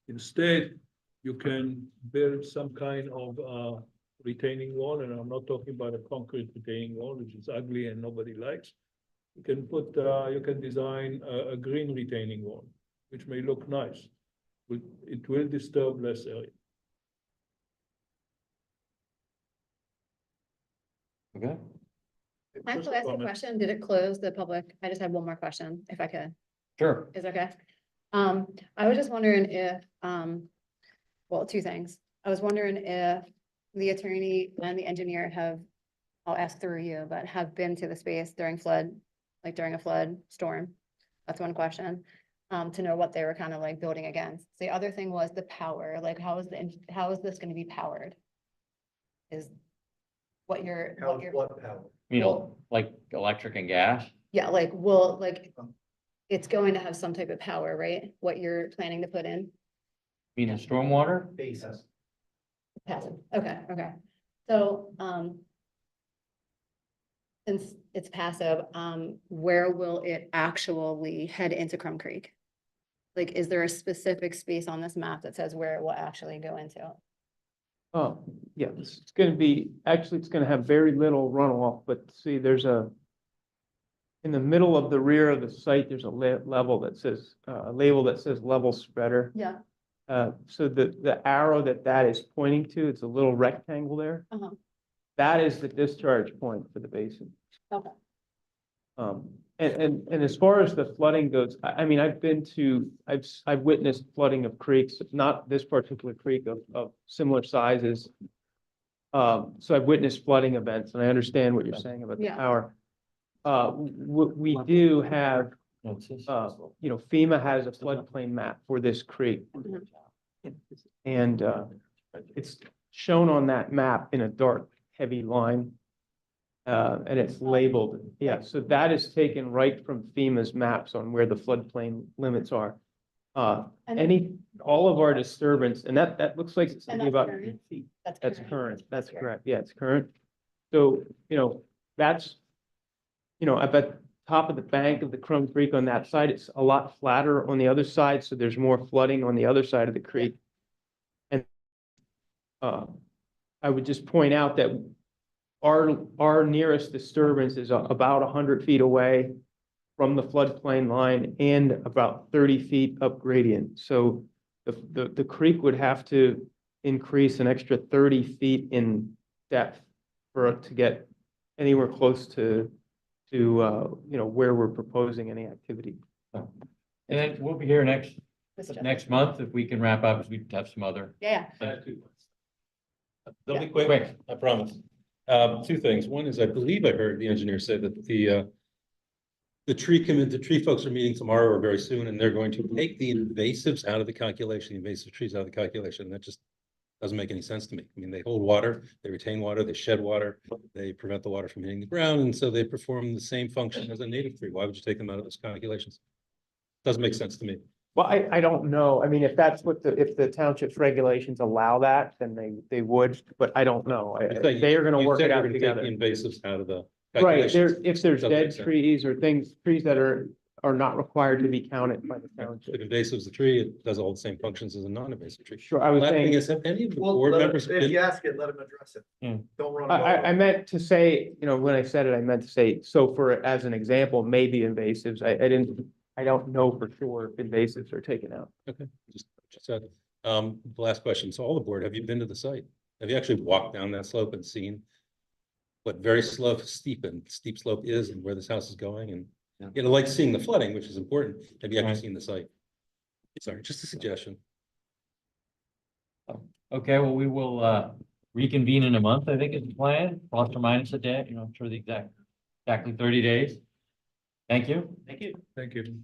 Instead, you can build some kind of retaining wall, and I'm not talking about a concrete retaining wall, which is ugly and nobody likes. You can you can design a green retaining wall, which may look nice, but it will disturb less area. Okay. I have to ask a question. Did it close the public? I just had one more question, if I could. Sure. Is okay? I was just wondering if, well, two things. I was wondering if the attorney and the engineer have, I'll ask through you, but have been to the space during flood, like during a flood storm. That's one question. To know what they were kind of like building against. The other thing was the power, like how is this gonna be powered? Is what you're, What power? You know, like electric and gas? yeah, it's going to have some type of power, right? What you're planning to put in? You mean the stormwater? Basis. Passive, okay. So, since it's passive, where will it actually head into Crum Creek? Like, is there a specific space on this map that says where it will actually go into? Oh, yeah, it's gonna be, actually, it's gonna have very little runoff, but see, in the middle of the rear of the site, there's a level that says, label that says level spreader. Yeah. So the arrow that is pointing to, it's a little rectangle there. Uh-huh. That is the discharge point for the basin. Okay. And as far as the flooding goes, I mean, I've witnessed flooding of creeks, not this particular creek of similar sizes. So I've witnessed flooding events, and I understand what you're saying about the Yeah. power. We do have you know, FEMA has a floodplain map for this creek. And, it's shown on that map in a dark, heavy line. And it's labeled, yeah, so that is taken right from FEMA's maps on where the floodplain limits are. All of our disturbance, and that looks like it's something about. That's current, that's correct, yeah, it's current. So, you know, that's, you know, at the top of the bank of the Crum Creek on that side, it's a lot flatter on the other side, so there's more flooding on the other side of the creek. And I would just point out that our nearest disturbance is about 100 feet away from the floodplain line and about 30 feet up gradient. So the creek would have to increase an extra 30 feet in depth for it to get anywhere close to you know, where we're proposing any activity. And then we'll be here next month if we can wrap up, as we have some other. Yeah. They'll be quick, I promise. Two things. One is, I believe I heard the engineer say that the tree folks are meeting tomorrow or very soon, and they're going to take the invasives out of the calculation, the invasive trees out of the calculation. That just doesn't make any sense to me. I mean, they hold water, they retain water, they shed water, they prevent the water from hitting the ground, and so they perform the same function as a native tree. Why would you take them out of those calculations? Doesn't make sense to me. Well, I don't know. I mean, if that's what if the township's regulations allow that, then they would, but I don't know. They are gonna You work said it you're out gonna take together. the invasives out of the Right, calculations. if there's Doesn't make dead sense. trees or trees that are not required to be counted by the township. If invasive's the tree, it does all the same functions as a non-invasive tree. Sure, I was Last thing saying, is, have any of the Well, board let members if been? you ask it, let him address it. Yeah. Don't run. I meant to say, you know, when I said it, I meant to say, so as an example, maybe invasives, I don't know for sure if invasives are taken out. Okay, just said, the last question. So all the board, have you been to the site? Have you actually walked down that slope and seen what very steep slope is and where this house is going? And, you know, like seeing the flooding, which is important. Have you actually seen the site? Sorry, just a suggestion. Okay, well, we will reconvene in a month, I think is the plan, plus or minus a day, you know, I'm sure the exactly 30 days. Thank you. Thank you. Thank you.